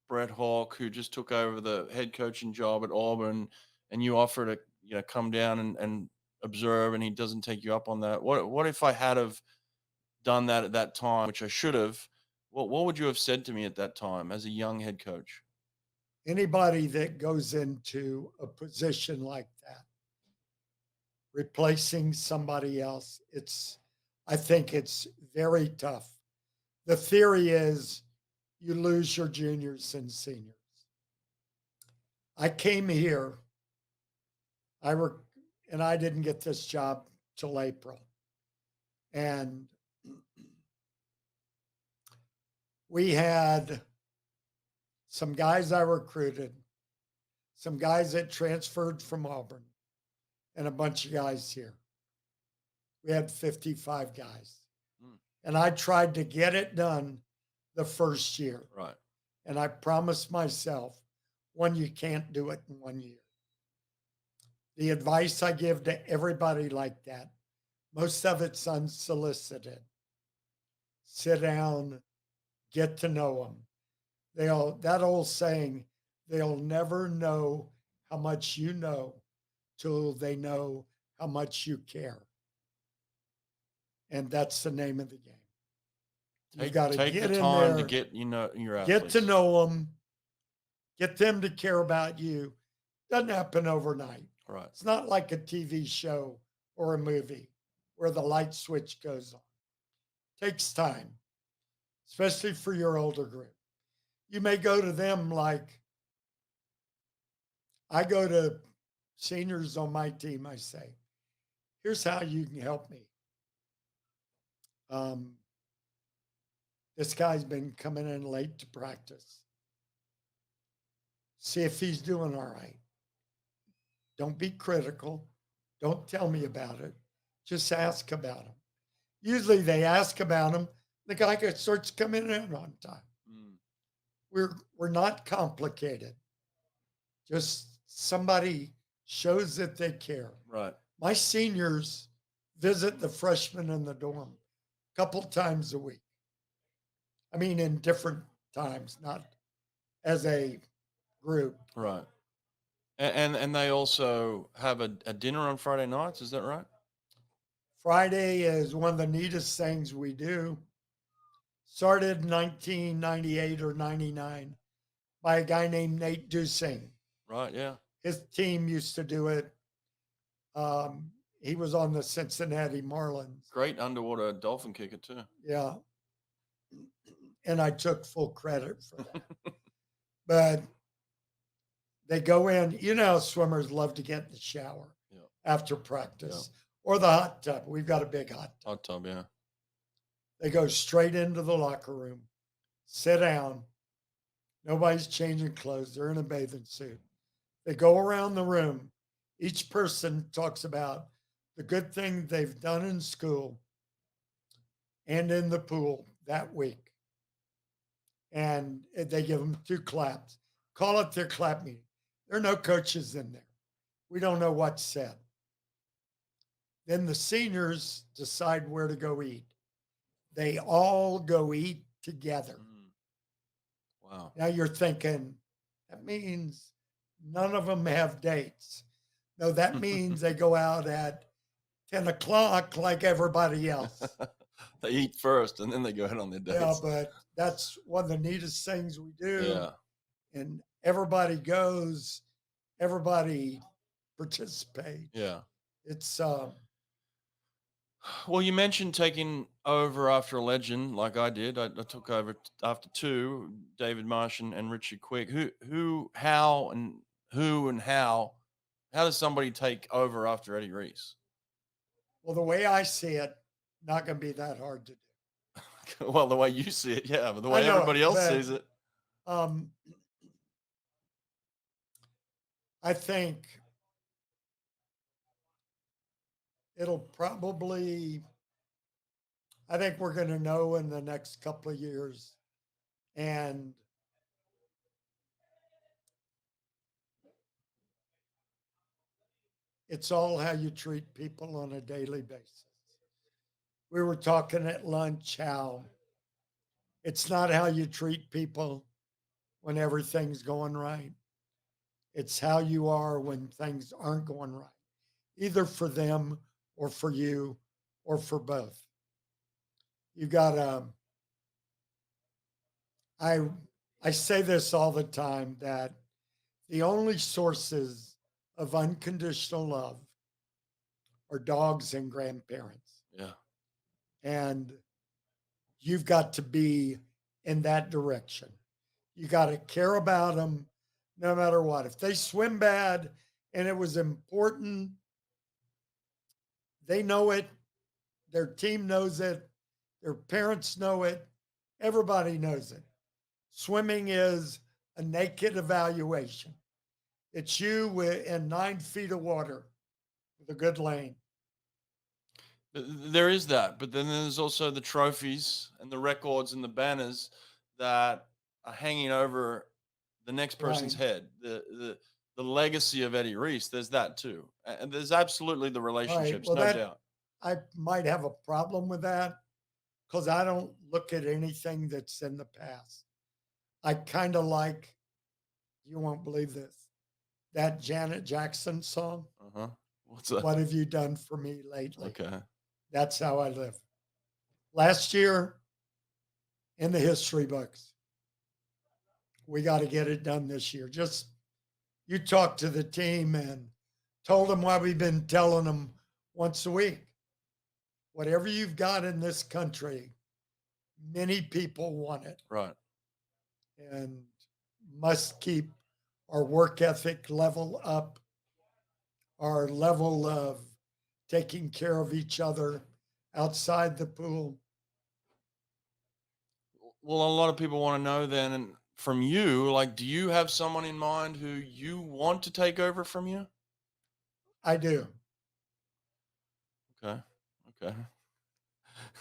Brett Hawke who just took over the head coaching job at Auburn, and you offer to come down and observe, and he doesn't take you up on that? What if I had have done that at that time, which I should have? What would you have said to me at that time as a young head coach? Anybody that goes into a position like that, replacing somebody else, I think it's very tough. The theory is you lose your juniors and seniors. I came here, and I didn't get this job till April. And we had some guys I recruited, some guys that transferred from Auburn, and a bunch of guys here. We had 55 guys. And I tried to get it done the first year. Right. And I promised myself, one, you can't do it in 1 year. The advice I give to everybody like that, most of it's unsolicited. Sit down, get to know them. That old saying, they'll never know how much you know till they know how much you care. And that's the name of the game. You got to get in there to get your athletes. Get to know them, get them to care about you. Doesn't happen overnight. Right. It's not like a TV show or a movie where the light switch goes on. Takes time, especially for your older group. You may go to them like I go to seniors on my team. I say, here's how you can help me. This guy's been coming in late to practice. See if he's doing all right. Don't be critical. Don't tell me about it. Just ask about him. Usually they ask about him. The guy starts coming in on time. We're not complicated. Just somebody shows that they care. Right. My seniors visit the freshmen in the dorm a couple times a week. I mean, in different times, not as a group. Right. And they also have a dinner on Friday nights. Is that right? Friday is one of the neatest things we do. Started in 1998 or 99 by a guy named Nate Dusing. Right, yeah. His team used to do it. He was on the Cincinnati Marlins. Great underwater dolphin kicker too. Yeah. And I took full credit for that. But they go in, you know, how swimmers love to get in the shower after practice or the hot tub. We've got a big hot tub. Hot tub, yeah. They go straight into the locker room, sit down. Nobody's changing clothes. They're in a bathing suit. They go around the room. Each person talks about the good thing they've done in school and in the pool that week. And they give them 2 claps. Call it their clap meeting. There are no coaches in there. We don't know what's said. Then the seniors decide where to go eat. They all go eat together. Wow. Now you're thinking, that means none of them have dates. No, that means they go out at 10 o'clock like everybody else. They eat first and then they go out on their dates. Yeah, but that's one of the neatest things we do. Yeah. And everybody goes, everybody participates. Yeah. It's well, you mentioned taking over after a legend like I did. I took over after 2, David Marsh and Richard Quick. How does somebody take over after Eddie Reese? well, the way I see it, not going to be that hard to do. Well, the way you see it, yeah, but the way everybody else sees it. I think I think we're going to know in the next couple of years. And it's all how you treat people on a daily basis. We were talking at lunch how it's not how you treat people when everything's going right. It's how you are when things aren't going right, either for them or for you or for both. You got I say this all the time that the only sources of unconditional love are dogs and grandparents. Yeah. And you've got to be in that direction. You got to care about them no matter what. If they swim bad and it was important, they know it, their team knows it, their parents know it, everybody knows it. Swimming is a naked evaluation. It's you in 9 feet of water with a good lane. There is that, but then there's also the trophies and the records and the banners that are hanging over the next person's head. The legacy of Eddie Reese, there's that too. And there's absolutely the relationships, Well, no doubt. I might have a problem with that because I don't look at anything that's in the past. I kind of like, you won't believe this, that Janet Jackson song. What's that? What have you done for me lately? Okay. That's how I live. Last year, in the history books, we got to get it done this year. Just you talk to the team and told them what we've been telling them once a week. Whatever you've got in this country, many people want it. Right. And must keep our work ethic level up, our level of taking care of each other outside the pool. Well, a lot of people want to know then and from you, like, do you have someone in mind who you want to take over from you? I do. Okay. Okay.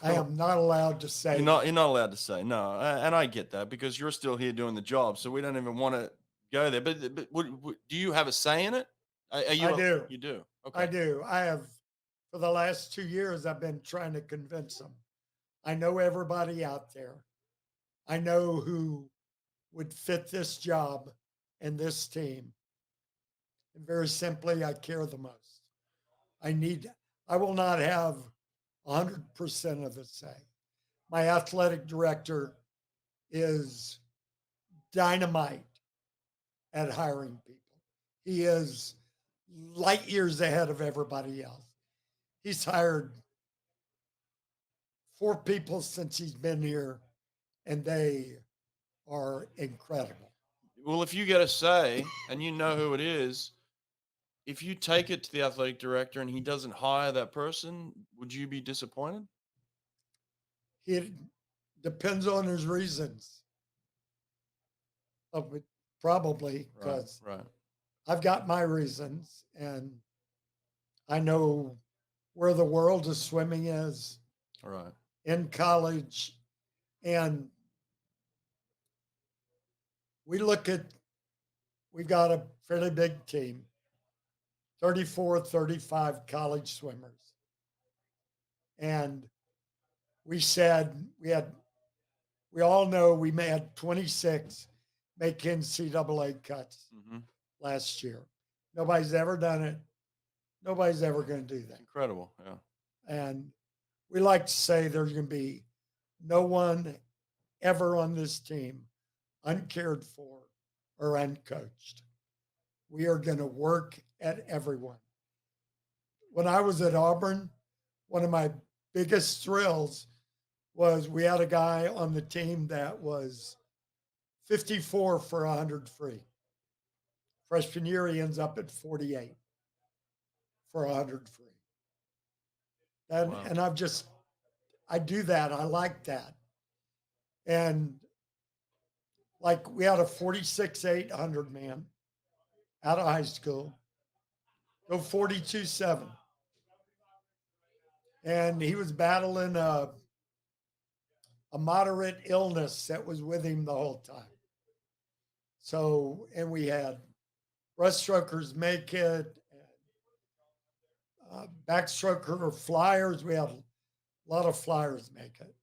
I am not allowed to say that. You're not allowed to say no, and I get that because you're still here doing the job, so we don't even want to go there. But do you have a say in it? Are you? I do. You do. I Okay. do. I have, for the last 2 years, I've been trying to convince them. I know everybody out there. I know who would fit this job and this team. And very simply, I care the most. I will not have 100% of the say. My athletic director is dynamite at hiring people. He is light years ahead of everybody else. He's hired 4 people since he's been here, and they are incredible. Well, if you get a say and you know who it is, if you take it to the athletic director and he doesn't hire that person, would you be disappointed? It depends on his reasons. Probably Right. because Right. I've got my reasons, and I know where the world of swimming is Right. in college. And we've got a fairly big team, 34, 35 college swimmers. And we said we all know we had 26 make NCAA cuts Mm-hmm. last year. Nobody's ever done it. Nobody's ever going to do that. Incredible. Yeah. And we like to say there's going to be no one ever on this team uncared for or uncoached. We are going to work at everyone. When I was at Auburn, one of my biggest thrills was we had a guy on the team that was 54 for 100 free. Freshman year, he ends up at 48 for 100 free. And, Wow. and I do that. I like that. And like we had a 46.8 100 man out of high school, go 42.7. And he was battling a moderate illness that was with him the whole time. So, and we had breaststrokers make it, backstroker or flyers. We had a lot of flyers make it.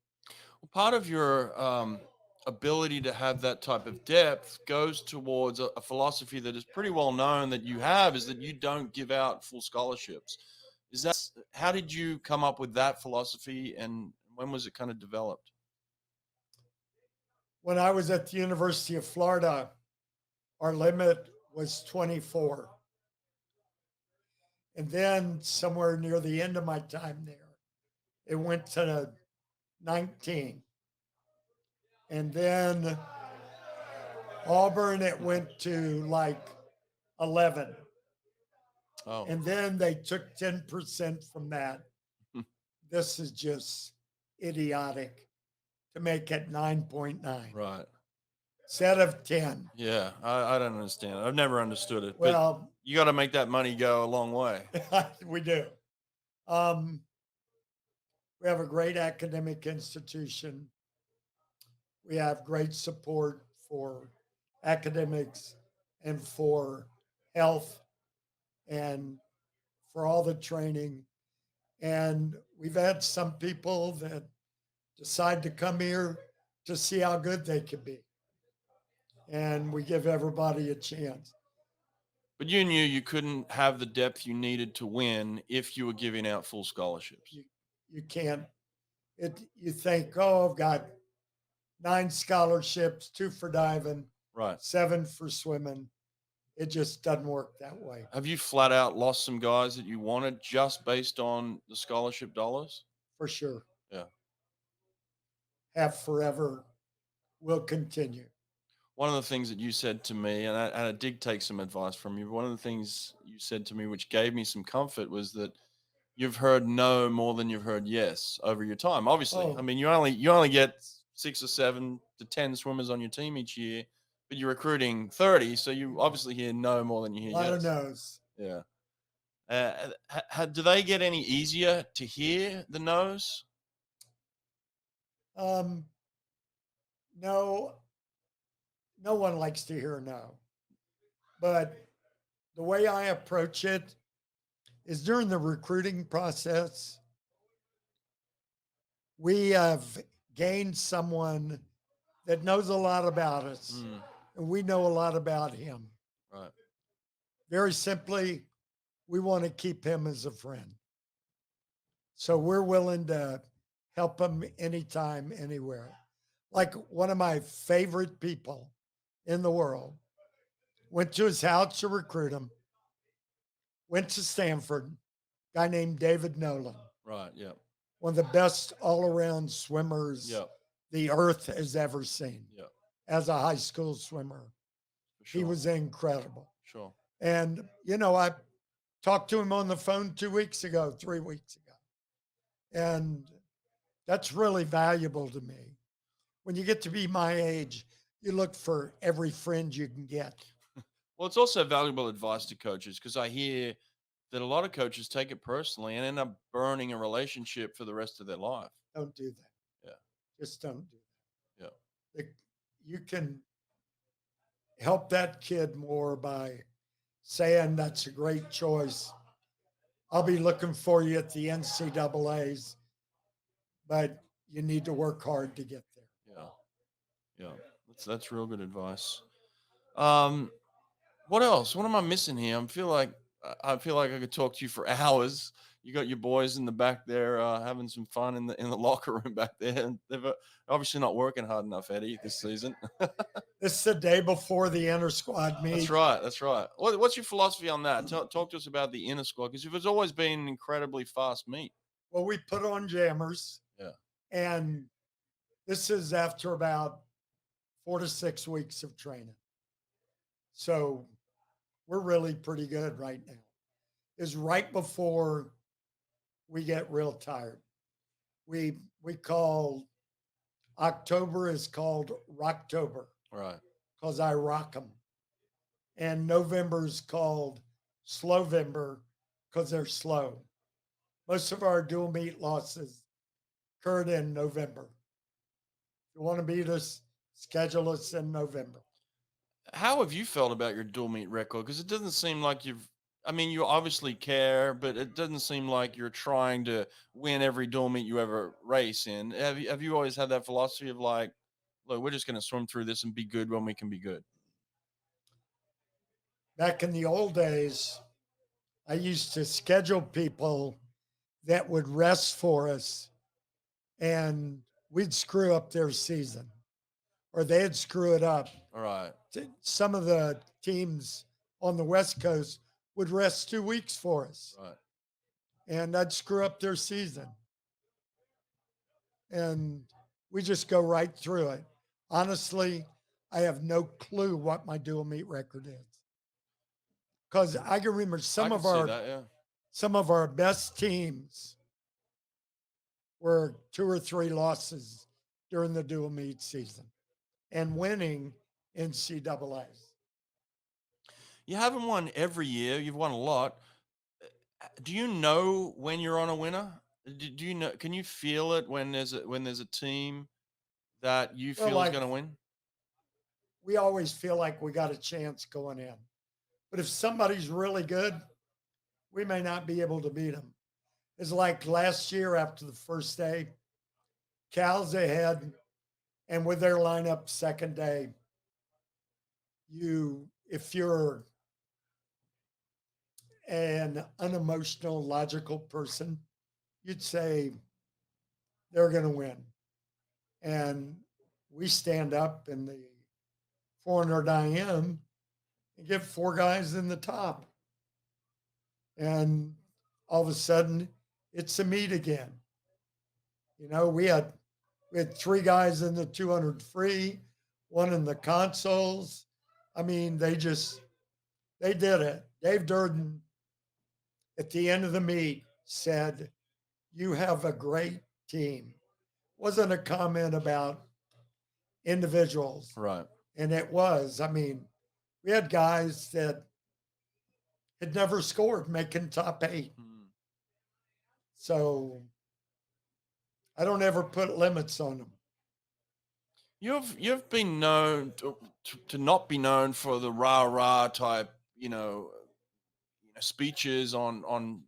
Well, part of your ability to have that type of depth goes towards a philosophy that is pretty well known that you have, is that you don't give out full scholarships. How did you come up with that philosophy, and when was it kind of developed? When I was at the University of Florida, our limit was 24. And then somewhere near the end of my time there, it went to 19. And then Auburn, it went to like 11. Oh. And then they took 10% from that. This is just idiotic to make it 9.9 Right. instead of 10. Yeah, I don't understand. I've never understood it. But Well, you got to make that money go a long way. we do. We have a great academic institution. We have great support for academics and for health and for all the training. And we've had some people that decide to come here to see how good they can be. And we give everybody a chance. But you knew you couldn't have the depth you needed to win if you were giving out full scholarships. You can't, you think, oh, I've got 9 scholarships, 2 for diving, Right. 7 for swimming. It just doesn't work that way. Have you flat out lost some guys that you wanted just based on the scholarship dollars? For sure. Yeah. Have forever, will continue. one of the things that you said to me, and I did take some advice from you. One of the things you said to me, which gave me some comfort, was that you've heard no more than you've heard yes over your time. Obviously, I Oh, mean, you only get 6 or 7 to 10 swimmers on your team each year, but you're recruiting 30, so you obviously hear no more than you a hear lot of yes. no's. Yeah. Do they get any easier to hear the no's? Um, no, no one likes to hear no. But the way I approach it is during the recruiting process, we have gained someone that knows a lot about us, Mm, and we know a lot about him. right. Very simply, we want to keep him as a friend. So we're willing to help him anytime, anywhere. Like one of my favorite people in the world went to his house to recruit him, went to Stanford, guy named David Nolan, Right. Yeah. one of the best all around swimmers Yeah. the earth has ever seen Yeah. as a high school swimmer. For He sure. was incredible. Sure. And, I talked to him on the phone 2 weeks ago, 3 weeks ago. And that's really valuable to me. When you get to be my age, you look for every friend you can get. Well, it's also valuable advice to coaches because I hear that a lot of coaches take it personally and end up burning a relationship for the rest of their life. Don't do that. Yeah. Just don't do Yeah. that. You can help that kid more by saying that's a great choice. I'll be looking for you at the NCAAs, but you need to work hard to get there. Yeah. Yeah. That's real good advice. Um, what else? What am I missing here? I feel like I could talk to you for hours. You got your boys in the back there having some fun in the locker room back there. And they've obviously not working hard enough, Eddie, this season. This is the day before the Intersquad meet. That's right. That's right. What's your philosophy on that? Talk to us about the inner squad because it's always been an incredibly fast meet. Well, we put on jammers, Yeah. and this is after about 4 to 6 weeks of training. So we're really pretty good right now. Is right before we get real tired. We call October is called Rocktober Right. because I rock them, and November is called Slowvember because they're slow. Most of our dual meet losses occurred in November. If you want to beat us, schedule us in November. How have you felt about your dual meet record? Because it doesn't seem like I mean, you obviously care, but it doesn't seem like you're trying to win every dual meet you ever race in. Have you always had that philosophy of like, look, we're just going to swim through this and be good when we can be good? Back in the old days, I used to schedule people that would rest for us, and we'd screw up their season or they'd screw it up. All right. Some of the teams on the West Coast would rest 2 weeks for us, Right. and I'd screw up their season. And we just go right through it. Honestly, I have no clue what my dual meet record is. Because I can remember I can see that, yeah. some of our best teams were 2 or 3 losses during the dual meet season and winning NCAAs. You haven't won every year. You've won a lot. Do you know when you're on a winner? Do you know? Can you feel it when there's a team that you Well, feel is like going to win? we always feel like we got a chance going in. But if somebody's really good, we may not be able to beat them. It's like last year after the first day, Cal's ahead, and with their lineup second day, if you're an unemotional, logical person, you'd say they're going to win. And we stand up in the 400 IM and get 4 guys in the top. And all of a sudden, it's a meet again. We had 3 guys in the 200 free, one in the consoles. I mean, they did it. Dave Durden at the end of the meet said, "You have a great team." Wasn't a comment about individuals. Right. And it was. I mean, we had guys that had never scored making top 8. So I don't ever put limits on them. You've been known to not be known for the rah-rah type, speeches on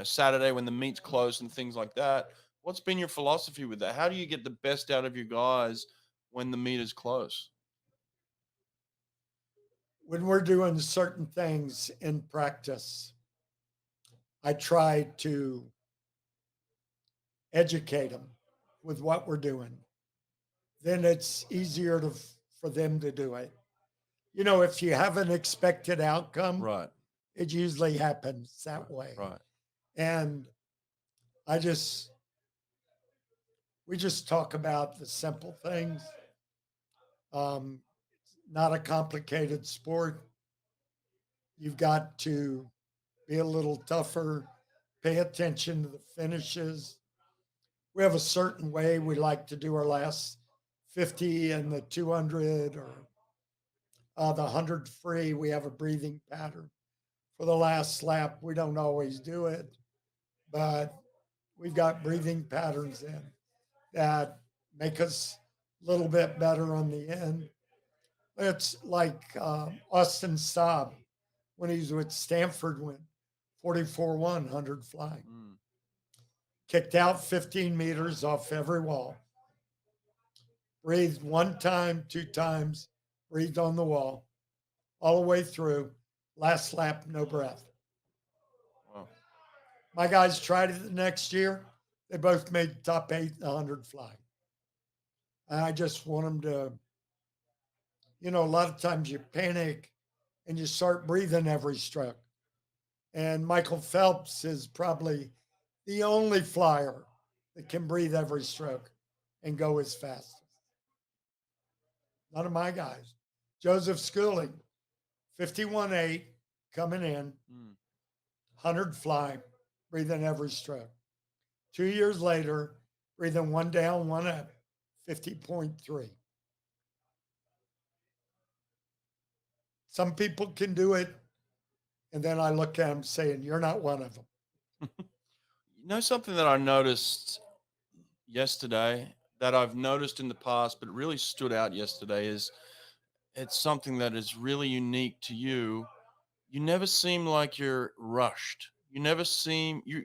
Saturday when the meet's close and things like that. What's been your philosophy with that? How do you get the best out of your guys when the meet is close? When we're doing certain things in practice, I try to educate them with what we're doing. Then it's easier for them to do it. If you have an expected outcome, Right. it usually happens that way. Right. And we just talk about the simple things. Not a complicated sport. You've got to be a little tougher, pay attention to the finishes. We have a certain way we like to do our last 50 and the 200 or the 100 free. We have a breathing pattern. For the last lap, we don't always do it, but we've got breathing patterns in that make us a little bit better on the end. It's like Austin Staab when he was with Stanford, went 44-1, 100 flying. Kicked out 15 meters off every wall. Breathed 1 time, 2 times, breathed on the wall, all the way through. Last lap, no breath. Wow. My guys tried it the next year. They both made top 8 in 100 flying. And I just want them to, a lot of times you panic and you start breathing every stroke. And Michael Phelps is probably the only flyer that can breathe every stroke and go as fast. None of my guys. Joseph Schooling, 51.8 coming in, 100 flying, breathing every stroke. 2 years later, breathing 1 down, 1 up, 50.3. Some people can do it, and then I look at them saying, "You're not one of them." Something that I noticed yesterday that I've noticed in the past, but it really stood out yesterday is it's something that is really unique to you. You never seem like you're rushed. You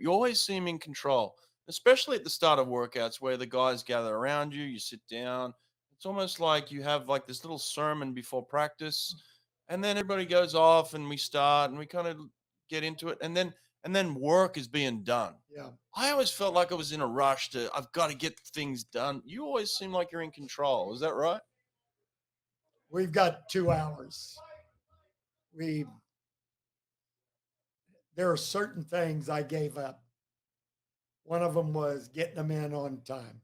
always seem in control, especially at the start of workouts where the guys gather around you, you sit down. It's almost like you have like this little sermon before practice, and then everybody goes off and we start and we kind of get into it, and then work is being done. Yeah. I always felt like I was in a rush I've got to get things done. You always seem like you're in control. Is that right? We've got 2 hours. There are certain things I gave up. One of them was getting them in on time.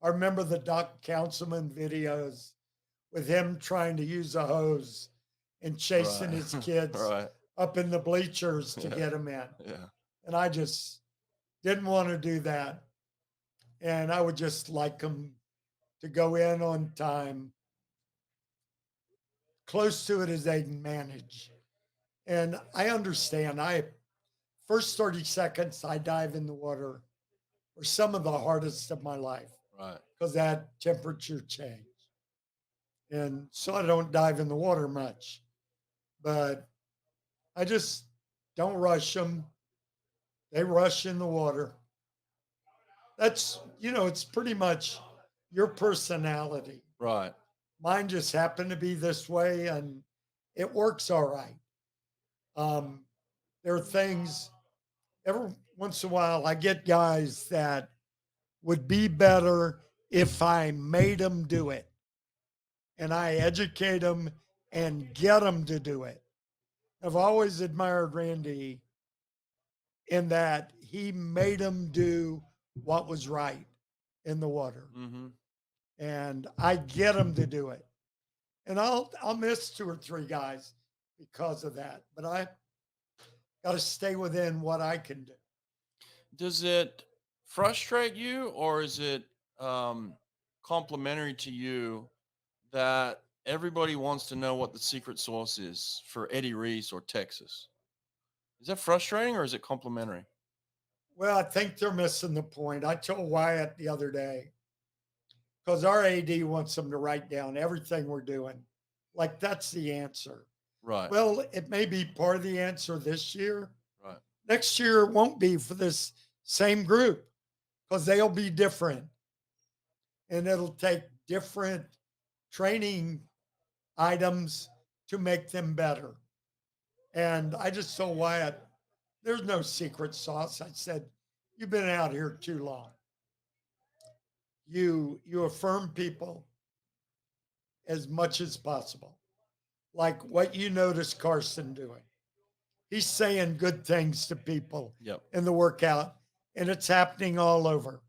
I remember the Doc Councilman videos with him trying to use a hose and chasing his kids up in the bleachers to get them in. Yeah. And I just didn't want to do that. And I would just like them to go in on time, close to it as they can manage. And I understand. First 30 seconds I dive in the water were some of the hardest of my life. Right. Because that temperature change. And so I don't dive in the water much. But I just don't rush them. They rush in the water. That's, it's pretty much your personality. Right. Mine just happened to be this way, and it works all right. There are things, every once in a while, I get guys that would be better if I made them do it. And I educate them and get them to do it. I've always admired Randy in that he made them do what was right in the water. Mm-hmm. And I get them to do it. And I'll miss 2 or 3 guys because of that. But I got to stay within what I can do. Does it frustrate you, or is it complimentary to you that everybody wants to know what the secret sauce is for Eddie Reese or Texas? Is that frustrating or is it complimentary? Well, I think they're missing the point. I told Wyatt the other day, because our AD wants them to write down everything we're doing. Like that's the answer. Right. Well, it may be part of the answer this year. Right. Next year it won't be for this same group because they'll be different. And it'll take different training items to make them better. And I just told Wyatt, there's no secret sauce. I said, you've been out here too long. You affirm people as much as possible. Like what you notice Carson doing. He's saying good things to people Yep. in the workout, and it's happening all over.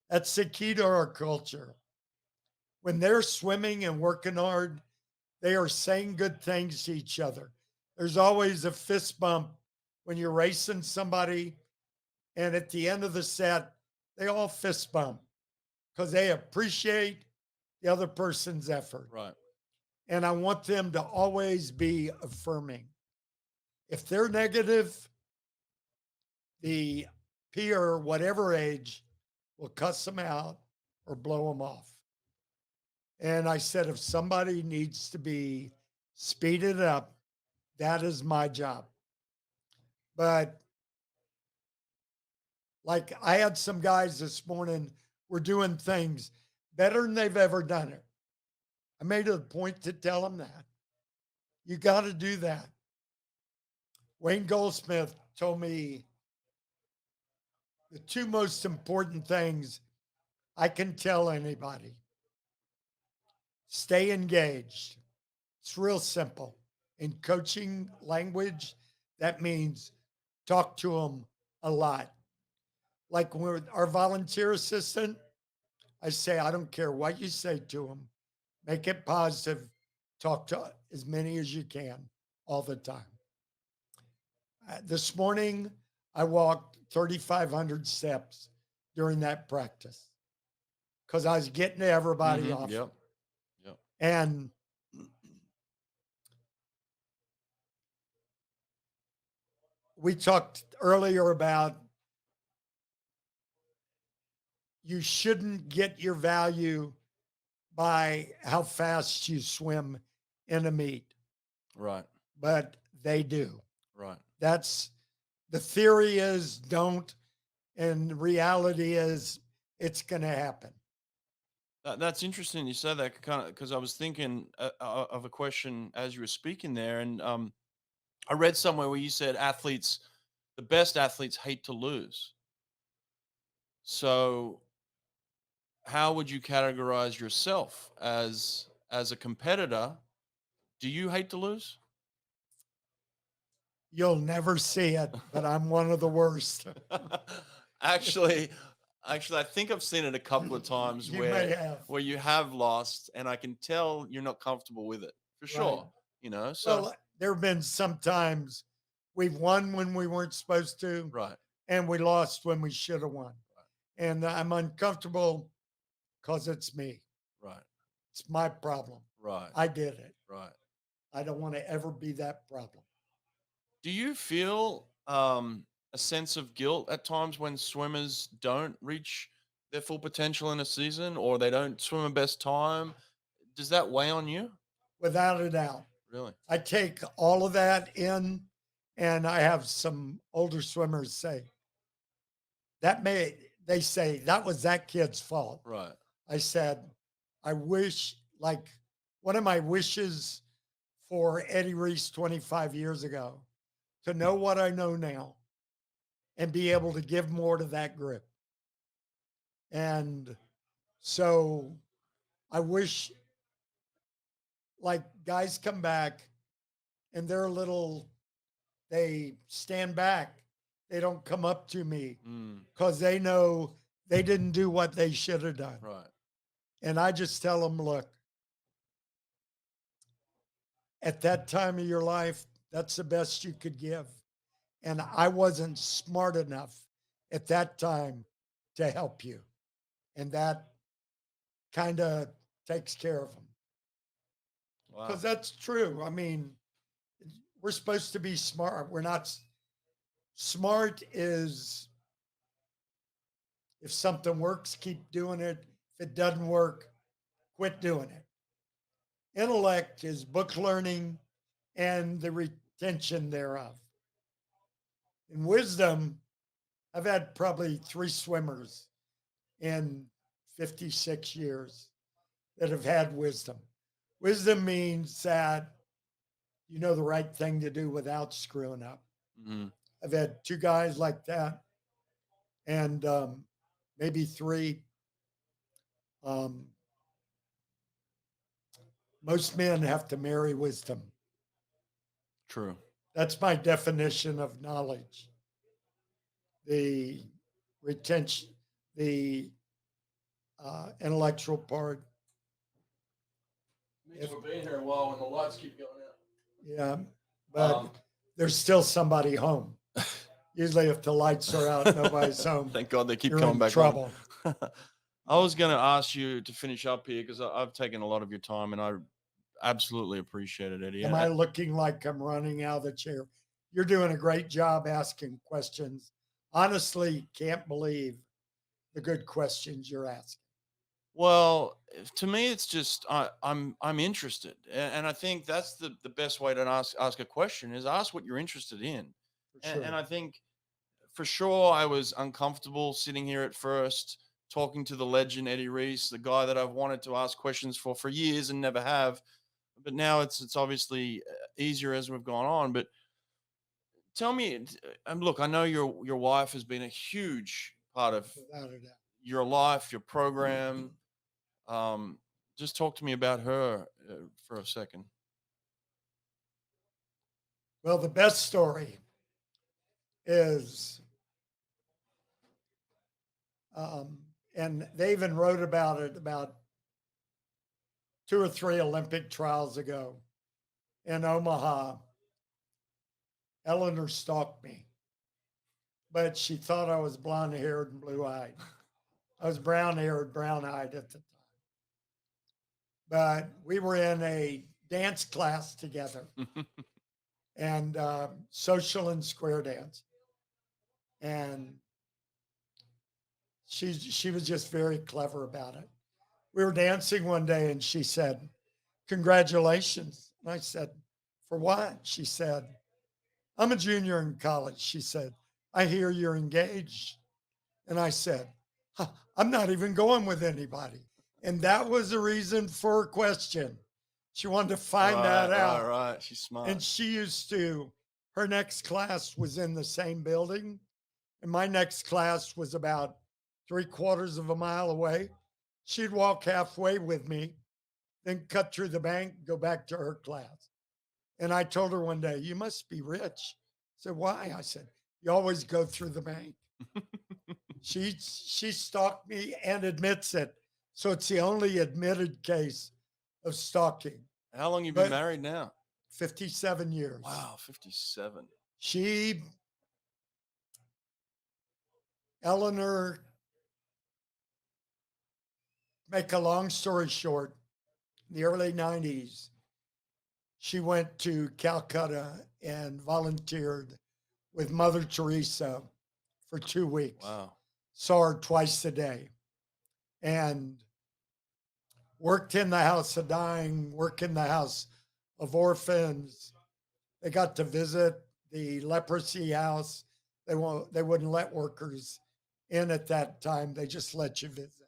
That's the key to our culture. When they're swimming and working hard, they are saying good things to each other. There's always a fist bump when you're racing somebody, and at the end of the set, they all fist bump because they appreciate the other person's effort. Right. And I want them to always be affirming. If they're negative, the peer, whatever age, will cuss them out or blow them off. And I said, if somebody needs to be speeded up, that is my job. But like I had some guys this morning were doing things better than they've ever done it. I made it a point to tell them that. You got to do that. Wayne Goldsmith told me the 2 most important things I can tell anybody. Stay engaged. It's real simple. In coaching language, that means talk to them a lot. Like when our volunteer assistant, I say, I don't care what you say to them. Make it positive. Talk to as many as you can all the time. This morning, I walked 3,500 steps during that practice because I was getting to everybody off. Yep. And we talked earlier about you shouldn't get your value by how fast you swim in a meet. Right. But they do. Right. That's the theory is don't, and the reality is it's going to happen. That's interesting. You said that kind of because I was thinking of a question as you were speaking there, and I read somewhere where you said the best athletes hate to lose. So, how would you categorize yourself as a competitor? Do you hate to lose? You'll never see it, but I'm one of the worst. Actually, I think I've seen it a couple of times You may have. where you have lost, and I can tell you're not comfortable with it for sure. Right. So Well, there have been some times we've won when we weren't supposed to, right, and we lost when we should have won. Right. And I'm uncomfortable because it's me. Right. It's my problem. Right. I did it. Right. I don't want to ever be that problem. Do you feel a sense of guilt at times when swimmers don't reach their full potential in a season or they don't swim a best time? Does that weigh on you? Without a doubt. Really? I take all of that in, and I have some older swimmers say, they say, that was that kid's fault. Right. I said, I wish, like, one of my wishes for Eddie Reese 25 years ago, to know what I know now and be able to give more to that group. And so I wish, like, guys come back and they stand back. They don't come up to me because they know they didn't do what they should have done. Right. And I just tell them, look, at that time of your life, that's the best you could give. And I wasn't smart enough at that time to help you. And that kind of takes care of them. Wow. Because that's true. I mean, we're supposed to be smart. We're not. Smart is if something works, keep doing it. If it doesn't work, quit doing it. Intellect is book learning and the retention thereof. In wisdom, I've had probably 3 swimmers in 56 years that have had wisdom. Wisdom means that you know the right thing to do without screwing up. Mm-hmm. I've had 2 guys like that, and maybe 3. Most men have to marry wisdom. True. That's my definition of knowledge. The retention, the intellectual part. We're being here a while when the lights keep going out. Yeah, but there's still somebody home. Usually, if the lights are out, nobody's home. Thank God they keep You're coming in back trouble. on. I was going to ask you to finish up here because I've taken a lot of your time and I absolutely appreciate it, Eddie. Am I looking like I'm running out of the chair? You're doing a great job asking questions. Honestly, can't believe the good questions you're asking. Well, to me, it's just I'm interested, and I think that's the best way to ask a question is ask what you're interested in, For sure. and I think for sure I was uncomfortable sitting here at first talking to the legend Eddie Reese, the guy that I've wanted to ask questions for years and never have, but now it's obviously easier as we've gone on. But tell me, look, I know your wife has been a huge part of Without a doubt. your life, your program. Just talk to me about her for a second. Well, the best story is, and they even wrote about it about 2 or 3 Olympic trials ago in Omaha. Elinor stalked me, but she thought I was blonde haired and blue eyed. I was brown haired, brown eyed at the time. But we were in a dance class together and social and square dance. And she was just very clever about it. We were dancing one day and she said, "Congratulations." And I said, "For what?" She said, "I'm a junior in college." She said, "I hear you're engaged." And I said, "I'm not even going with anybody." And that was the reason for her question. She wanted to find that out. Right. She's smart. And she used to, her next class was in the same building. And my next class was about 3/4 of a mile away. She'd walk halfway with me, then cut through the bank, go back to her class. And I told her one day, "You must be rich." I said, "Why?" I said, "You always go through the bank." She stalked me and admits it. So it's the only admitted case of stalking. How long you been married now? 57 years. Wow, 57. Elinor, make a long story short, in the early 90s, she went to Calcutta and volunteered with Mother Teresa for 2 weeks. Wow. Saw her twice a day and worked in the house of dying, worked in the house of orphans. They got to visit the leprosy house. They wouldn't let workers in at that time. They just let you visit.